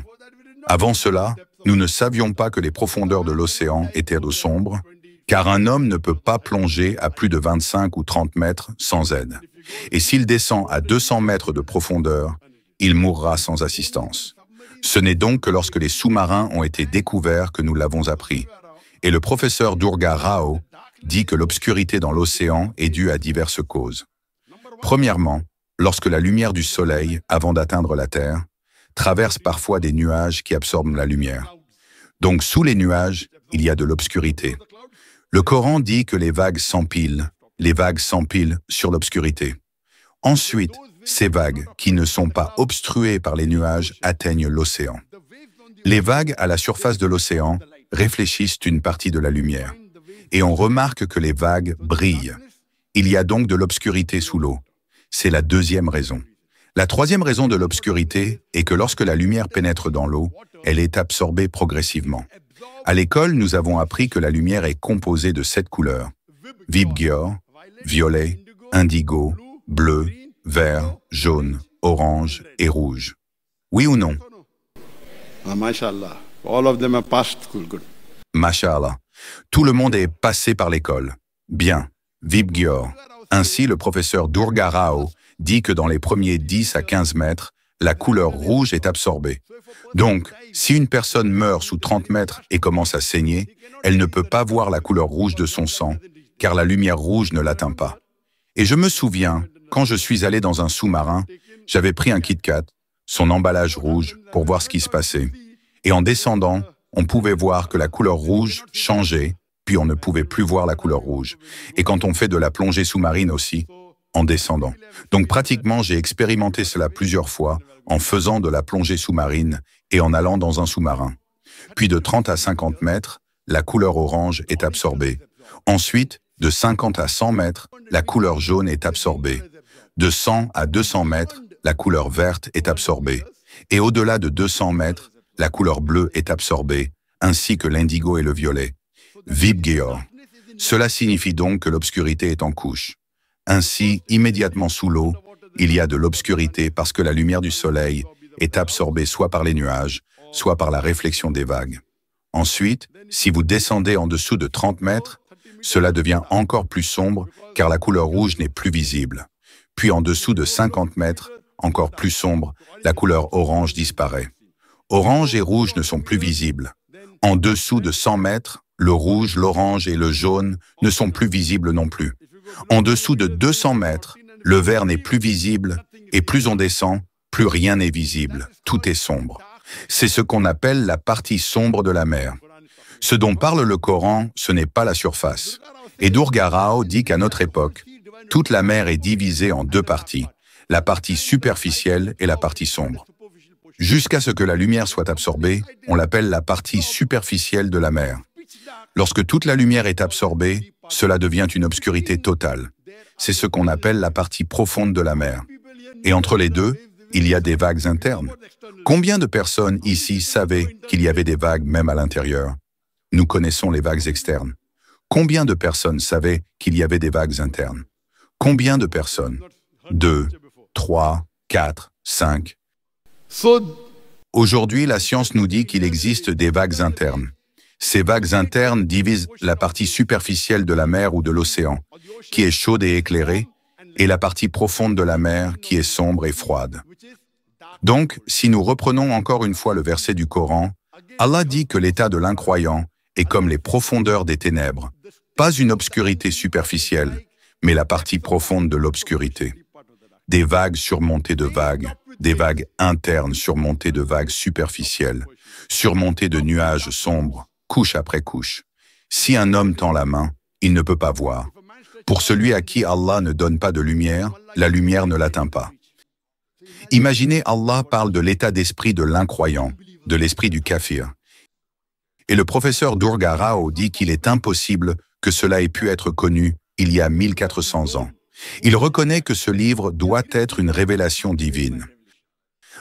Avant cela, nous ne savions pas que les profondeurs de l'océan étaient d'eau sombre, car un homme ne peut pas plonger à plus de 25 ou 30 mètres sans aide. Et s'il descend à 200 mètres de profondeur, il mourra sans assistance. Ce n'est donc que lorsque les sous-marins ont été découverts que nous l'avons appris. Et le professeur Durga Rao dit que l'obscurité dans l'océan est due à diverses causes. Premièrement, lorsque la lumière du soleil, avant d'atteindre la Terre, traverse parfois des nuages qui absorbent la lumière. Donc sous les nuages, il y a de l'obscurité. Le Coran dit que les vagues s'empilent sur l'obscurité. Ensuite, ces vagues, qui ne sont pas obstruées par les nuages, atteignent l'océan. Les vagues à la surface de l'océan réfléchissent une partie de la lumière. Et on remarque que les vagues brillent. Il y a donc de l'obscurité sous l'eau. C'est la deuxième raison. La troisième raison de l'obscurité est que lorsque la lumière pénètre dans l'eau, elle est absorbée progressivement. À l'école, nous avons appris que la lumière est composée de 7 couleurs. Vibgyor, violet, indigo, bleu, vert, jaune, orange et rouge. Oui ou non? Mashallah. All of them have passed school. Good. Mashallah. Tout le monde est passé par l'école. Bien. Vibgyor. Ainsi, le professeur Durga Rao dit que dans les premiers 10 à 15 mètres, la couleur rouge est absorbée. Donc, si une personne meurt sous 30 mètres et commence à saigner, elle ne peut pas voir la couleur rouge de son sang, car la lumière rouge ne l'atteint pas. Et je me souviens, quand je suis allé dans un sous-marin, j'avais pris un Kit Kat, son emballage rouge, pour voir ce qui se passait. Et en descendant, on pouvait voir que la couleur rouge changeait, puis on ne pouvait plus voir la couleur rouge. Et quand on fait de la plongée sous-marine aussi, en descendant. Donc pratiquement, j'ai expérimenté cela plusieurs fois en faisant de la plongée sous-marine et en allant dans un sous-marin. Puis de 30 à 50 mètres, la couleur orange est absorbée. Ensuite, de 50 à 100 mètres, la couleur jaune est absorbée. De 100 à 200 mètres, la couleur verte est absorbée. Et au-delà de 200 mètres, la couleur bleue est absorbée, ainsi que l'indigo et le violet. Vibgyor. Cela signifie donc que l'obscurité est en couche. Ainsi, immédiatement sous l'eau, il y a de l'obscurité parce que la lumière du soleil est absorbée soit par les nuages, soit par la réflexion des vagues. Ensuite, si vous descendez en dessous de 30 mètres, cela devient encore plus sombre car la couleur rouge n'est plus visible. Puis en dessous de 50 mètres, encore plus sombre, la couleur orange disparaît. Orange et rouge ne sont plus visibles. En dessous de 100 mètres, le rouge, l'orange et le jaune ne sont plus visibles non plus. En dessous de 200 mètres, le vert n'est plus visible et plus on descend, plus rien n'est visible. Tout est sombre. C'est ce qu'on appelle la partie sombre de la mer. Ce dont parle le Coran, ce n'est pas la surface. Et Durga Rao dit qu'à notre époque, toute la mer est divisée en deux parties, la partie superficielle et la partie sombre. Jusqu'à ce que la lumière soit absorbée, on l'appelle la partie superficielle de la mer. Lorsque toute la lumière est absorbée, cela devient une obscurité totale. C'est ce qu'on appelle la partie profonde de la mer. Et entre les deux, il y a des vagues internes. Combien de personnes ici savaient qu'il y avait des vagues même à l'intérieur? Nous connaissons les vagues externes. Combien de personnes savaient qu'il y avait des vagues internes? Combien de personnes? 2, 3, 4, 5. Aujourd'hui, la science nous dit qu'il existe des vagues internes. Ces vagues internes divisent la partie superficielle de la mer ou de l'océan, qui est chaude et éclairée, et la partie profonde de la mer, qui est sombre et froide. Donc, si nous reprenons encore une fois le verset du Coran, Allah dit que l'état de l'incroyant est comme les profondeurs des ténèbres, pas une obscurité superficielle, mais la partie profonde de l'obscurité. Des vagues surmontées de vagues, des vagues internes surmontées de vagues superficielles, surmontées de nuages sombres, couche après couche. Si un homme tend la main, il ne peut pas voir. Pour celui à qui Allah ne donne pas de lumière, la lumière ne l'atteint pas. Imaginez, Allah parle de l'état d'esprit de l'incroyant, de l'esprit du kafir. Et le professeur Durga Rao dit qu'il est impossible que cela ait pu être connu il y a 1400 ans. Il reconnaît que ce livre doit être une révélation divine.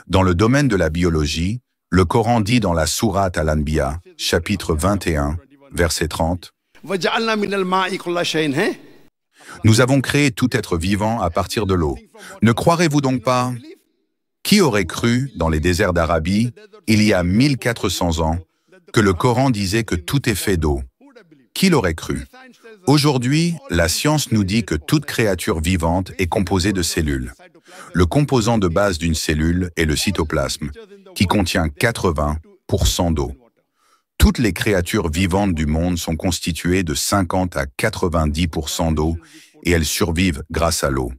Dans le domaine de la biologie, le Coran dit dans la sourate Al-Anbiya, chapitre 21, verset 30, « Nous avons créé tout être vivant à partir de l'eau. Ne croirez-vous donc pas? Qui aurait cru, dans les déserts d'Arabie, il y a 1400 ans, que le Coran disait que tout est fait d'eau? Qui l'aurait cru? Aujourd'hui, la science nous dit que toute créature vivante est composée de cellules. Le composant de base d'une cellule est le cytoplasme, qui contient 80% d'eau. Toutes les créatures vivantes du monde sont constituées de 50 à 90% d'eau et elles survivent grâce à l'eau.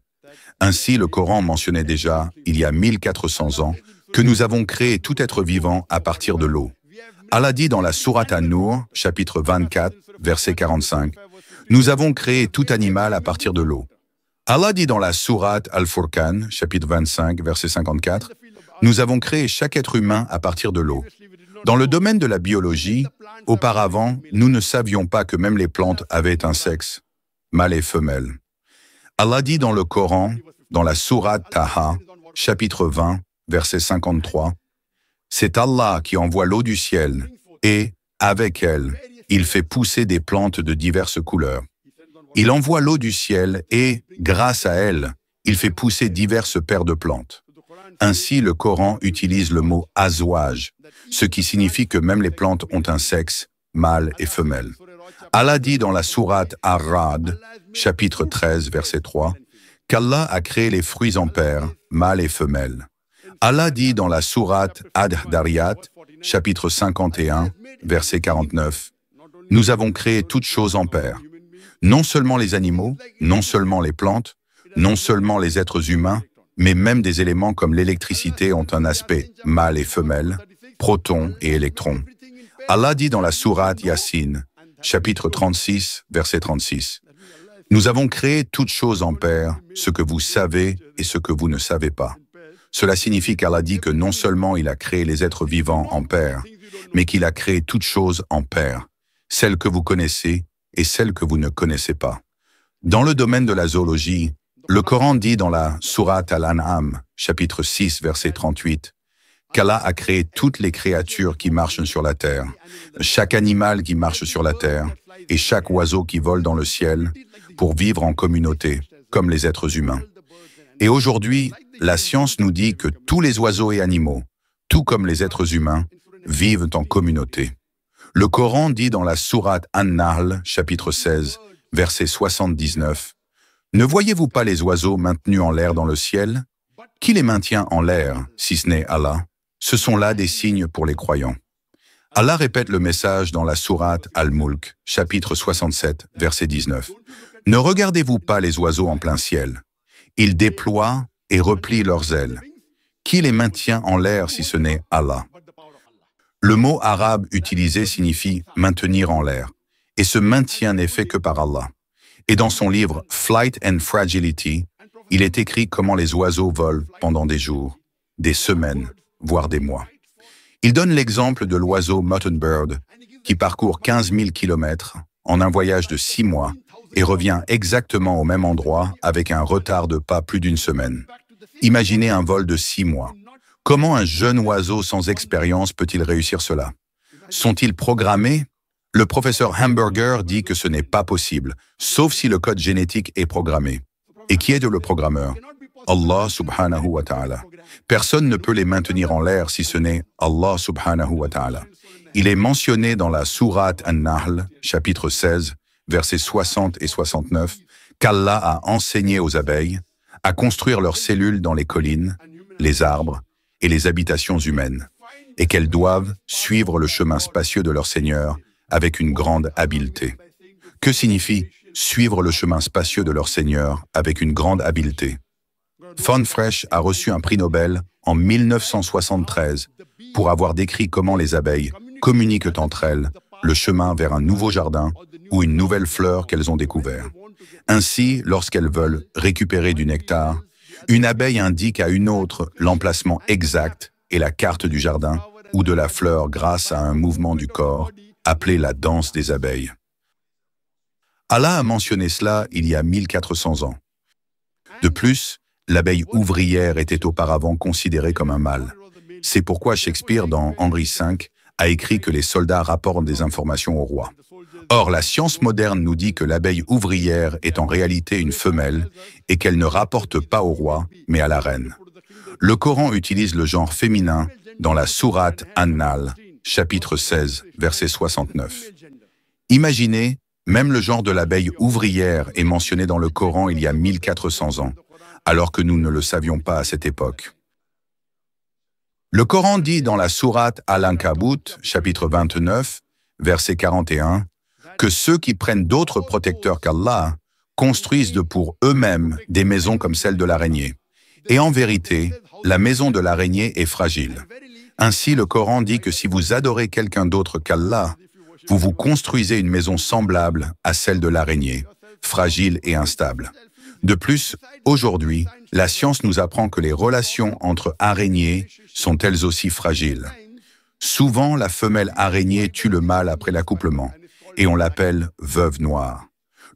Ainsi, le Coran mentionnait déjà, il y a 1400 ans, que nous avons créé tout être vivant à partir de l'eau. Allah dit dans la sourate An-Nur, chapitre 24, verset 45, « Nous avons créé tout animal à partir de l'eau. » Allah dit dans la sourate Al-Furqan, chapitre 25, verset 54, « Nous avons créé chaque être humain à partir de l'eau. » Dans le domaine de la biologie, auparavant, nous ne savions pas que même les plantes avaient un sexe, mâle et femelle. Allah dit dans le Coran, dans la sourate Taha, chapitre 20, verset 53, « C'est Allah qui envoie l'eau du ciel, et, avec elle, il fait pousser des plantes de diverses couleurs. Il envoie l'eau du ciel et, grâce à elle, il fait pousser diverses paires de plantes. » Ainsi, le Coran utilise le mot « azwaj », ce qui signifie que même les plantes ont un sexe, mâle et femelle. Allah dit dans la sourate Ar-Ra'd, chapitre 13, verset 3, qu'Allah a créé les fruits en paires, mâles et femelles. Allah dit dans la sourate Ad-Dariyat, chapitre 51, verset 49, « Nous avons créé toutes choses en paires. Non seulement les animaux, non seulement les plantes, non seulement les êtres humains, mais même des éléments comme l'électricité ont un aspect mâle et femelle, protons et électrons. » Allah dit dans la sourate Yassine, chapitre 36, verset 36, « Nous avons créé toutes choses en paires, ce que vous savez et ce que vous ne savez pas. » Cela signifie qu'Allah dit que non seulement il a créé les êtres vivants en paires, mais qu'il a créé toutes choses en paires, celles que vous connaissez et celles que vous ne connaissez pas. Dans le domaine de la zoologie, le Coran dit dans la sourate Al-An'am, chapitre 6, verset 38, qu'Allah a créé toutes les créatures qui marchent sur la terre, chaque animal qui marche sur la terre et chaque oiseau qui vole dans le ciel pour vivre en communauté, comme les êtres humains. Et aujourd'hui, la science nous dit que tous les oiseaux et animaux, tout comme les êtres humains, vivent en communauté. Le Coran dit dans la sourate An-Nahl, chapitre 16, verset 79, « Ne voyez-vous pas les oiseaux maintenus en l'air dans le ciel? Qui les maintient en l'air, si ce n'est Allah? Ce sont là des signes pour les croyants. » Allah répète le message dans la sourate Al-Mulk, chapitre 67, verset 19. « Ne regardez-vous pas les oiseaux en plein ciel? Ils déploient et replient leurs ailes. Qui les maintient en l'air si ce n'est Allah? » Le mot arabe utilisé signifie « maintenir en l'air », et ce maintien n'est fait que par Allah. Et dans son livre « Flight and Fragility », il est écrit comment les oiseaux volent pendant des jours, des semaines, voire des mois. Il donne l'exemple de l'oiseau mutton bird, qui parcourt 15 000 kilomètres en un voyage de 6 mois et revient exactement au même endroit avec un retard de pas plus d'une semaine. Imaginez un vol de 6 mois. Comment un jeune oiseau sans expérience peut-il réussir cela? Sont-ils programmés? Le professeur Hamburger dit que ce n'est pas possible, sauf si le code génétique est programmé. Et qui est le programmeur? Allah subhanahu wa ta'ala. Personne ne peut les maintenir en l'air si ce n'est Allah subhanahu wa ta'ala. Il est mentionné dans la sourate An-Nahl, chapitre 16, versets 60 et 69, qu'Allah a enseigné aux abeilles à construire leurs cellules dans les collines, les arbres et les habitations humaines, et qu'elles doivent suivre le chemin spacieux de leur Seigneur avec une grande habileté. Que signifie suivre le chemin spacieux de leur Seigneur avec une grande habileté? Von Fresh a reçu un prix Nobel en 1973 pour avoir décrit comment les abeilles communiquent entre elles le chemin vers un nouveau jardin ou une nouvelle fleur qu'elles ont découvert. Ainsi, lorsqu'elles veulent récupérer du nectar, une abeille indique à une autre l'emplacement exact et la carte du jardin ou de la fleur grâce à un mouvement du corps appelé la danse des abeilles. Allah a mentionné cela il y a 1400 ans. De plus, l'abeille ouvrière était auparavant considérée comme un mâle. C'est pourquoi Shakespeare, dans Henri V, a écrit que les soldats rapportent des informations au roi. Or, la science moderne nous dit que l'abeille ouvrière est en réalité une femelle et qu'elle ne rapporte pas au roi, mais à la reine. Le Coran utilise le genre féminin dans la sourate An-Nahl, chapitre 16, verset 69. Imaginez, même le genre de l'abeille ouvrière est mentionné dans le Coran il y a 1400 ans, alors que nous ne le savions pas à cette époque. Le Coran dit dans la sourate Al-Ankabut, chapitre 29, verset 41, que ceux qui prennent d'autres protecteurs qu'Allah construisent pour eux-mêmes des maisons comme celle de l'araignée. Et en vérité, la maison de l'araignée est fragile. Ainsi, le Coran dit que si vous adorez quelqu'un d'autre qu'Allah, vous vous construisez une maison semblable à celle de l'araignée, fragile et instable. De plus, aujourd'hui, la science nous apprend que les relations entre araignées sont elles aussi fragiles. Souvent, la femelle araignée tue le mâle après l'accouplement, et on l'appelle veuve noire.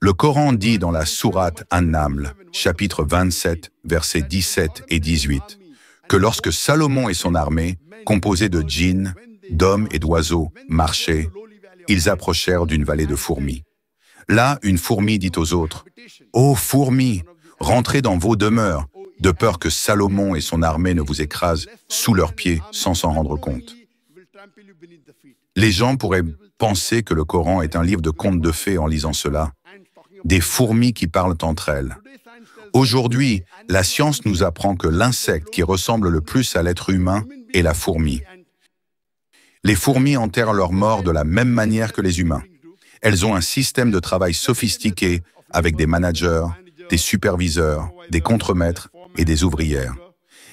Le Coran dit dans la sourate An-Naml, chapitre 27, versets 17 et 18, que lorsque Salomon et son armée, composée de djinns, d'hommes et d'oiseaux, marchaient, ils approchèrent d'une vallée de fourmis. Là, une fourmi dit aux autres, « Ô fourmis, rentrez dans vos demeures, de peur que Salomon et son armée ne vous écrasent sous leurs pieds sans s'en rendre compte. » Les gens pourraient penser que le Coran est un livre de contes de fées en lisant cela. Des fourmis qui parlent entre elles. Aujourd'hui, la science nous apprend que l'insecte qui ressemble le plus à l'être humain est la fourmi. Les fourmis enterrent leurs morts de la même manière que les humains. Elles ont un système de travail sophistiqué avec des managers, des superviseurs, des contremaîtres et des ouvrières.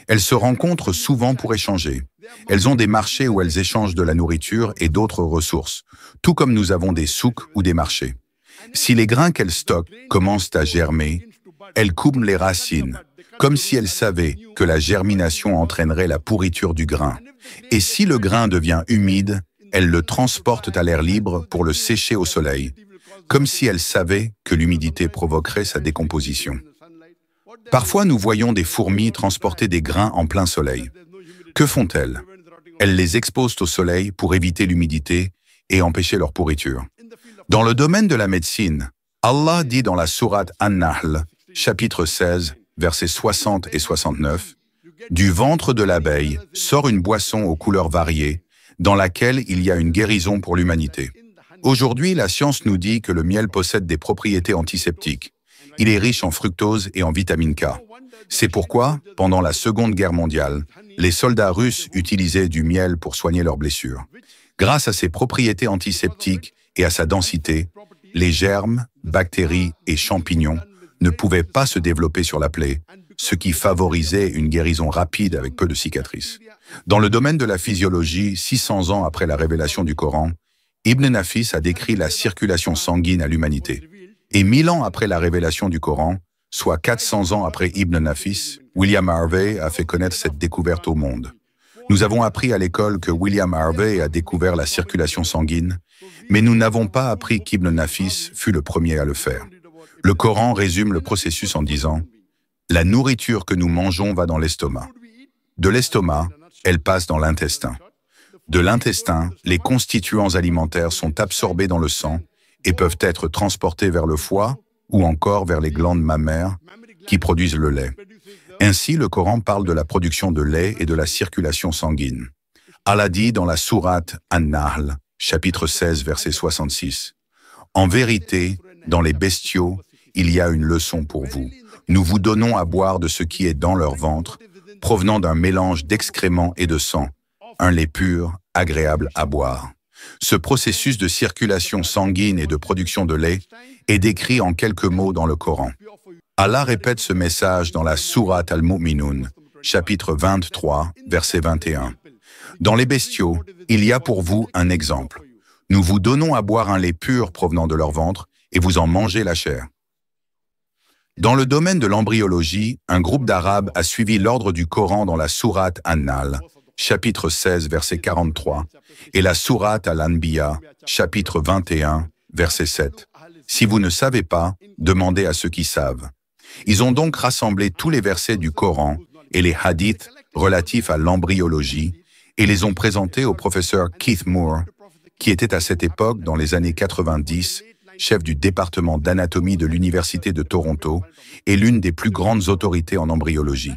Elles se rencontrent souvent pour échanger. Elles ont des marchés où elles échangent de la nourriture et d'autres ressources, tout comme nous avons des souks ou des marchés. Si les grains qu'elles stockent commencent à germer, elles coupent les racines, comme si elles savaient que la germination entraînerait la pourriture du grain. Et si le grain devient humide, elles le transportent à l'air libre pour le sécher au soleil, comme si elles savaient que l'humidité provoquerait sa décomposition. Parfois, nous voyons des fourmis transporter des grains en plein soleil. Que font-elles? Elles les exposent au soleil pour éviter l'humidité et empêcher leur pourriture. Dans le domaine de la médecine, Allah dit dans la sourate An-Nahl, chapitre 16, versets 60 et 69, « Du ventre de l'abeille sort une boisson aux couleurs variées, dans laquelle il y a une guérison pour l'humanité. » Aujourd'hui, la science nous dit que le miel possède des propriétés antiseptiques. Il est riche en fructose et en vitamine K. C'est pourquoi, pendant la Seconde Guerre mondiale, les soldats russes utilisaient du miel pour soigner leurs blessures. Grâce à ses propriétés antiseptiques et à sa densité, les germes, bactéries et champignons ne pouvaient pas se développer sur la plaie, ce qui favorisait une guérison rapide avec peu de cicatrices. Dans le domaine de la physiologie, 600 ans après la révélation du Coran, Ibn Nafis a décrit la circulation sanguine à l'humanité. Et 1000 ans après la révélation du Coran, soit 400 ans après Ibn Nafis, William Harvey a fait connaître cette découverte au monde. Nous avons appris à l'école que William Harvey a découvert la circulation sanguine, mais nous n'avons pas appris qu'Ibn Nafis fut le premier à le faire. Le Coran résume le processus en disant « La nourriture que nous mangeons va dans l'estomac. De l'estomac, elle passe dans l'intestin. De l'intestin, les constituants alimentaires sont absorbés dans le sang et peuvent être transportés vers le foie ou encore vers les glandes mammaires qui produisent le lait. Ainsi, le Coran parle de la production de lait et de la circulation sanguine. Allah dit dans la sourate An-Nahl, chapitre 16, verset 66, « En vérité, dans les bestiaux, il y a une leçon pour vous. Nous vous donnons à boire de ce qui est dans leur ventre, provenant d'un mélange d'excréments et de sang, un lait pur, agréable à boire. » Ce processus de circulation sanguine et de production de lait est décrit en quelques mots dans le Coran. Allah répète ce message dans la sourate Al-Mu'minun, chapitre 23, verset 21. « Dans les bestiaux, il y a pour vous un exemple. Nous vous donnons à boire un lait pur provenant de leur ventre et vous en mangez la chair. » Dans le domaine de l'embryologie, un groupe d'Arabes a suivi l'ordre du Coran dans la sourate An-Nahl, chapitre 16, verset 43, et la sourate Al-Anbiya, chapitre 21, verset 7. Si vous ne savez pas, demandez à ceux qui savent. Ils ont donc rassemblé tous les versets du Coran et les hadiths relatifs à l'embryologie et les ont présentés au professeur Keith Moore, qui était à cette époque, dans les années 90, chef du département d'anatomie de l'Université de Toronto et l'une des plus grandes autorités en embryologie.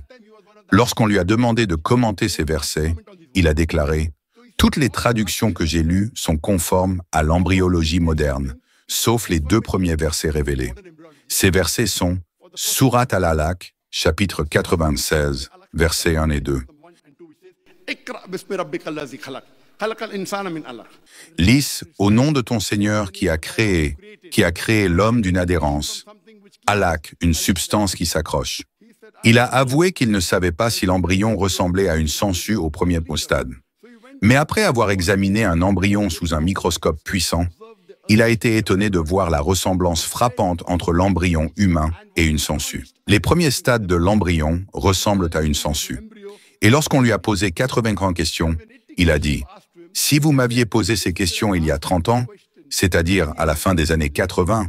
Lorsqu'on lui a demandé de commenter ces versets, il a déclaré « Toutes les traductions que j'ai lues sont conformes à l'embryologie moderne, sauf les 2 premiers versets révélés. » Ces versets sont Sourate Al-Alaq, chapitre 96, versets 1 et 2. Lis, au nom de ton Seigneur qui a créé l'homme d'une adhérence. Alaq, une substance qui s'accroche. Il a avoué qu'il ne savait pas si l'embryon ressemblait à une sangsue au premier stade. Mais après avoir examiné un embryon sous un microscope puissant, il a été étonné de voir la ressemblance frappante entre l'embryon humain et une sangsue. Les premiers stades de l'embryon ressemblent à une sangsue. Et lorsqu'on lui a posé 80 questions, il a dit « Si vous m'aviez posé ces questions il y a 30 ans, c'est-à-dire à la fin des années 80,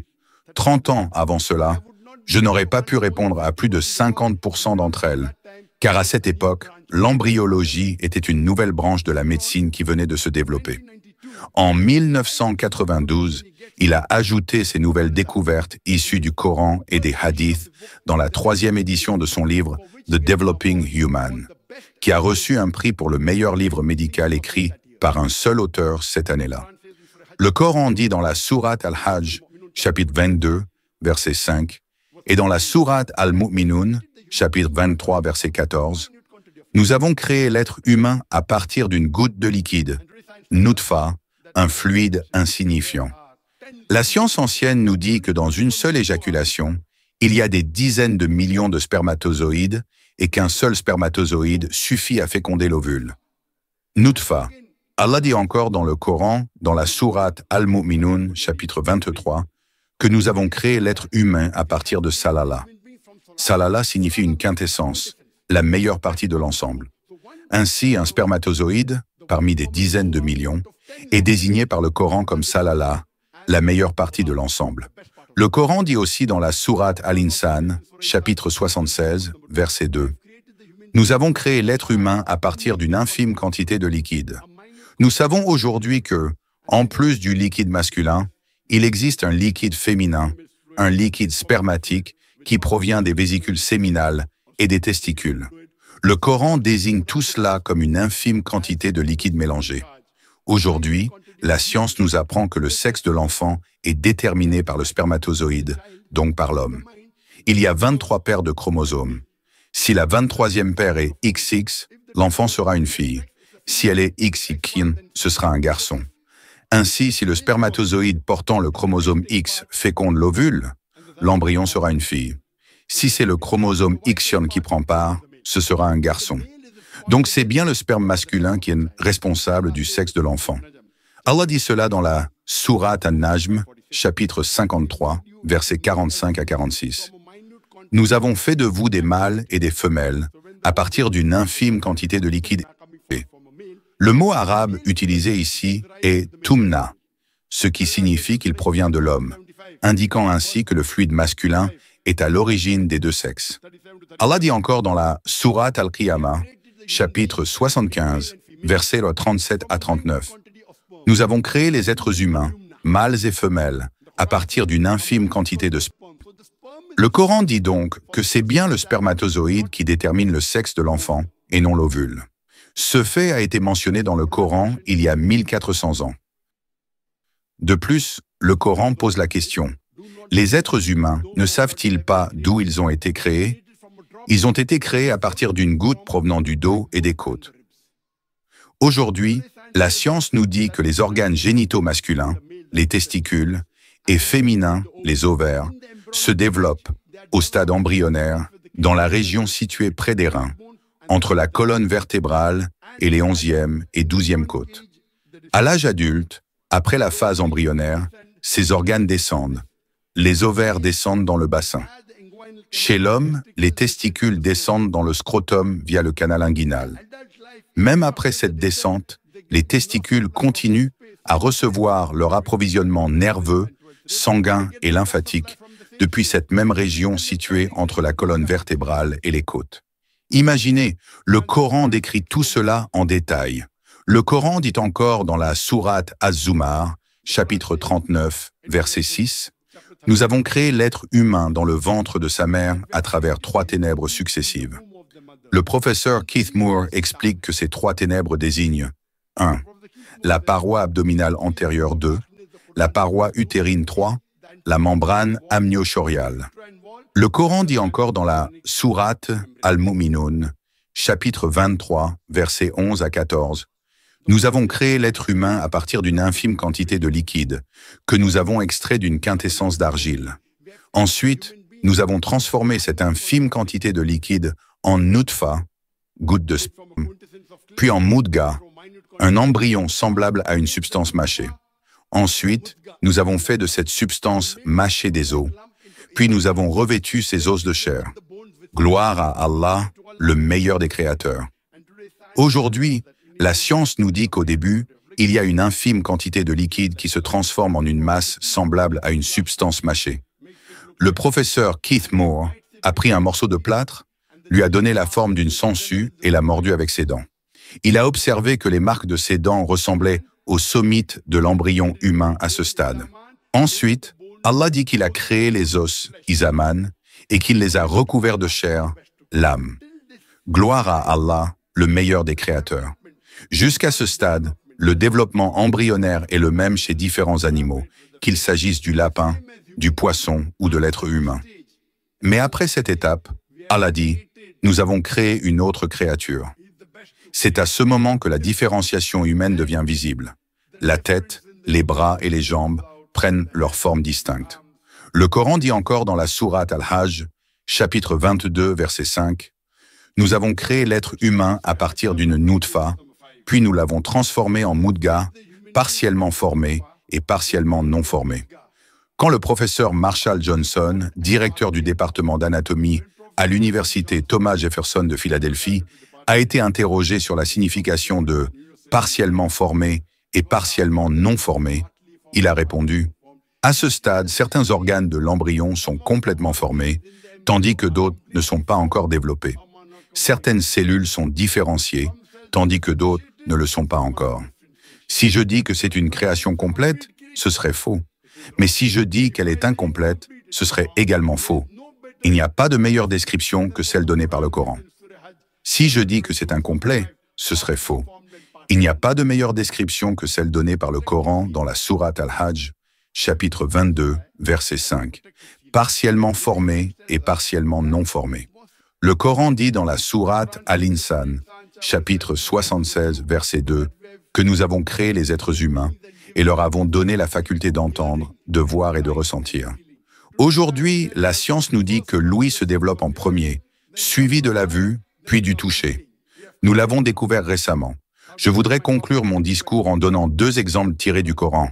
30 ans avant cela, je n'aurais pas pu répondre à plus de 50% d'entre elles, car à cette époque, l'embryologie était une nouvelle branche de la médecine qui venait de se développer. En 1992, il a ajouté ces nouvelles découvertes issues du Coran et des hadiths dans la 3e édition de son livre The Developing Human, qui a reçu un prix pour le meilleur livre médical écrit par un seul auteur cette année-là. Le Coran dit dans la sourate Al-Hajj, chapitre 22, verset 5, et dans la sourate Al-Mu'minun, chapitre 23, verset 14, « Nous avons créé l'être humain à partir d'une goutte de liquide, nutfa, un fluide insignifiant. » La science ancienne nous dit que dans une seule éjaculation, il y a des dizaines de millions de spermatozoïdes et qu'un seul spermatozoïde suffit à féconder l'ovule. Nutfa. Allah dit encore dans le Coran, dans la sourate Al-Mu'minun, chapitre 23, que nous avons créé l'être humain à partir de Salala. Salala signifie une quintessence, la meilleure partie de l'ensemble. Ainsi, un spermatozoïde, parmi des dizaines de millions, est désigné par le Coran comme Salala, la meilleure partie de l'ensemble. Le Coran dit aussi dans la sourate Al-Insan, chapitre 76, verset 2, « Nous avons créé l'être humain à partir d'une infime quantité de liquide. Nous savons aujourd'hui que, en plus du liquide masculin, il existe un liquide féminin, un liquide spermatique qui provient des vésicules séminales et des testicules. Le Coran désigne tout cela comme une infime quantité de liquide mélangé. Aujourd'hui, la science nous apprend que le sexe de l'enfant est déterminé par le spermatozoïde, donc par l'homme. Il y a 23 paires de chromosomes. Si la 23e paire est XX, l'enfant sera une fille. Si elle est XY, ce sera un garçon. Ainsi, si le spermatozoïde portant le chromosome X féconde l'ovule, l'embryon sera une fille. Si c'est le chromosome Xion qui prend part, ce sera un garçon. Donc c'est bien le sperme masculin qui est responsable du sexe de l'enfant. Allah dit cela dans la sourate An-Najm, chapitre 53, versets 45 à 46. « Nous avons fait de vous des mâles et des femelles à partir d'une infime quantité de liquide. Le mot arabe utilisé ici est « tumna », ce qui signifie qu'il provient de l'homme, indiquant ainsi que le fluide masculin est à l'origine des deux sexes. Allah dit encore dans la Sourate Al-Qiyamah, chapitre 75, versets 37 à 39. « Nous avons créé les êtres humains, mâles et femelles, à partir d'une infime quantité de sperme. » Le Coran dit donc que c'est bien le spermatozoïde qui détermine le sexe de l'enfant, et non l'ovule. Ce fait a été mentionné dans le Coran il y a 1400 ans. De plus, le Coran pose la question, les êtres humains ne savent-ils pas d'où ils ont été créés? Ils ont été créés à partir d'une goutte provenant du dos et des côtes. Aujourd'hui, la science nous dit que les organes génitaux masculins, les testicules, et féminins, les ovaires, se développent au stade embryonnaire dans la région située près des reins, entre la colonne vertébrale et les 11e et 12e côtes. À l'âge adulte, après la phase embryonnaire, ces organes descendent. Les ovaires descendent dans le bassin. Chez l'homme, les testicules descendent dans le scrotum via le canal inguinal. Même après cette descente, les testicules continuent à recevoir leur approvisionnement nerveux, sanguin et lymphatique depuis cette même région située entre la colonne vertébrale et les côtes. Imaginez, le Coran décrit tout cela en détail. Le Coran dit encore dans la Sourate Az-Zumar, chapitre 39, verset 6, « Nous avons créé l'être humain dans le ventre de sa mère à travers 3 ténèbres successives. » Le professeur Keith Moore explique que ces 3 ténèbres désignent 1. La paroi abdominale antérieure 2, la paroi utérine 3, la membrane amniochoriale. Le Coran dit encore dans la Sourate Al-Mu'minun, chapitre 23, versets 11 à 14, « Nous avons créé l'être humain à partir d'une infime quantité de liquide, que nous avons extrait d'une quintessence d'argile. Ensuite, nous avons transformé cette infime quantité de liquide en nutfa, goutte de sperme, puis en mudga, un embryon semblable à une substance mâchée. Ensuite, nous avons fait de cette substance mâchée des os, puis nous avons revêtu ces os de chair. Gloire à Allah, le meilleur des créateurs. » Aujourd'hui, la science nous dit qu'au début, il y a une infime quantité de liquide qui se transforme en une masse semblable à une substance mâchée. Le professeur Keith Moore a pris un morceau de plâtre, lui a donné la forme d'une sangsue et l'a mordu avec ses dents. Il a observé que les marques de ses dents ressemblaient au sommite de l'embryon humain à ce stade. Ensuite, Allah dit qu'il a créé les os, Isaman, et qu'il les a recouverts de chair, l'âme. Gloire à Allah, le meilleur des créateurs. Jusqu'à ce stade, le développement embryonnaire est le même chez différents animaux, qu'il s'agisse du lapin, du poisson ou de l'être humain. Mais après cette étape, Allah dit, nous avons créé une autre créature. C'est à ce moment que la différenciation humaine devient visible. La tête, les bras et les jambes prennent leur forme distincte. Le Coran dit encore dans la Sourate Al-Hajj, chapitre 22, verset 5, « Nous avons créé l'être humain à partir d'une nutfa, puis nous l'avons transformé en mudga, partiellement formé et partiellement non formé. » Quand le professeur Marshall Johnson, directeur du département d'anatomie à l'université Thomas Jefferson de Philadelphie, a été interrogé sur la signification de « partiellement formé » et « partiellement non formé », il a répondu « À ce stade, certains organes de l'embryon sont complètement formés, tandis que d'autres ne sont pas encore développés. Certaines cellules sont différenciées, tandis que d'autres ne le sont pas encore. Si je dis que c'est une création complète, ce serait faux. Mais si je dis qu'elle est incomplète, ce serait également faux. Il n'y a pas de meilleure description que celle donnée par le Coran. Si je dis que c'est incomplet, ce serait faux. Il n'y a pas de meilleure description que celle donnée par le Coran dans la Sourate Al-Hajj, chapitre 22, verset 5. Partiellement formé et partiellement non formé. Le Coran dit dans la Sourate Al-Insan, chapitre 76, verset 2, que nous avons créé les êtres humains et leur avons donné la faculté d'entendre, de voir et de ressentir. Aujourd'hui, la science nous dit que l'ouïe se développe en premier, suivi de la vue, puis du toucher. Nous l'avons découvert récemment. Je voudrais conclure mon discours en donnant 2 exemples tirés du Coran.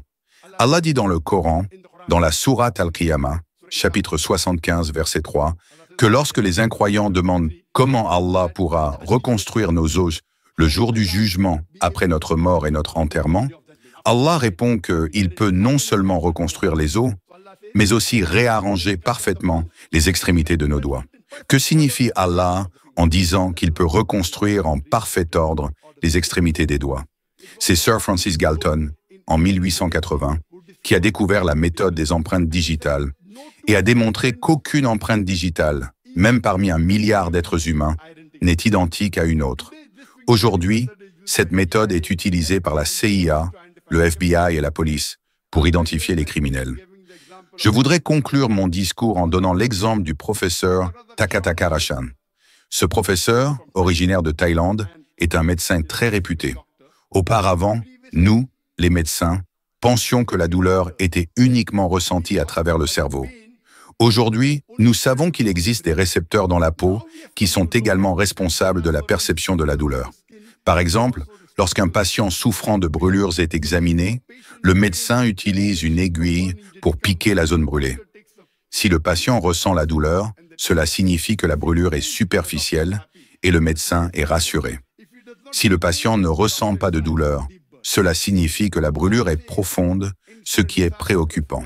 Allah dit dans le Coran, dans la Sourate Al-Qiyamah, chapitre 75, verset 3, que lorsque les incroyants demandent comment Allah pourra reconstruire nos os le jour du jugement, après notre mort et notre enterrement, Allah répond qu'il peut non seulement reconstruire les os, mais aussi réarranger parfaitement les extrémités de nos doigts. Que signifie Allah en disant qu'il peut reconstruire en parfait ordre les extrémités des doigts? C'est Sir Francis Galton, en 1880, qui a découvert la méthode des empreintes digitales et a démontré qu'aucune empreinte digitale, même parmi 1 milliard d'êtres humains, n'est identique à une autre. Aujourd'hui, cette méthode est utilisée par la CIA, le FBI et la police pour identifier les criminels. Je voudrais conclure mon discours en donnant l'exemple du professeur Takataka Rashan. Ce professeur, originaire de Thaïlande, est un médecin très réputé. Auparavant, nous, les médecins, pensions que la douleur était uniquement ressentie à travers le cerveau. Aujourd'hui, nous savons qu'il existe des récepteurs dans la peau qui sont également responsables de la perception de la douleur. Par exemple, lorsqu'un patient souffrant de brûlures est examiné, le médecin utilise une aiguille pour piquer la zone brûlée. Si le patient ressent la douleur, cela signifie que la brûlure est superficielle et le médecin est rassuré. Si le patient ne ressent pas de douleur, cela signifie que la brûlure est profonde, ce qui est préoccupant.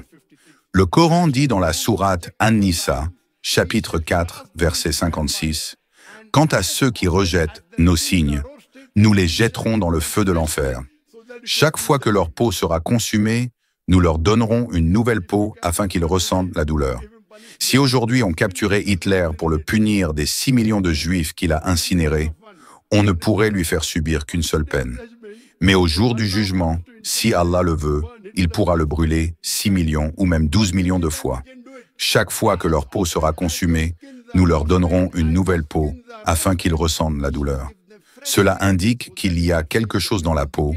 Le Coran dit dans la sourate An-Nisa, chapitre 4, verset 56, « Quant à ceux qui rejettent nos signes, nous les jetterons dans le feu de l'enfer. Chaque fois que leur peau sera consumée, nous leur donnerons une nouvelle peau afin qu'ils ressentent la douleur. » Si aujourd'hui on capturait Hitler pour le punir des 6 millions de Juifs qu'il a incinérés, on ne pourrait lui faire subir qu'une seule peine. Mais au jour du jugement, si Allah le veut, il pourra le brûler 6 millions ou même 12 millions de fois. Chaque fois que leur peau sera consumée, nous leur donnerons une nouvelle peau afin qu'ils ressentent la douleur. Cela indique qu'il y a quelque chose dans la peau,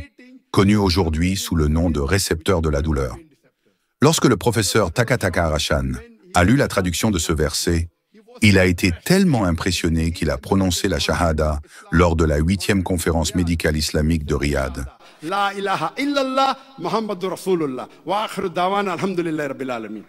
connu aujourd'hui sous le nom de récepteur de la douleur. Lorsque le professeur Takataka Rashan a lu la traduction de ce verset, il a été tellement impressionné qu'il a prononcé la shahada lors de la 8e conférence médicale islamique de Riyad. La ilaha illallah Muhammadur Rasulullah wa akhiru dawana alhamdulillahi rabbil alamin.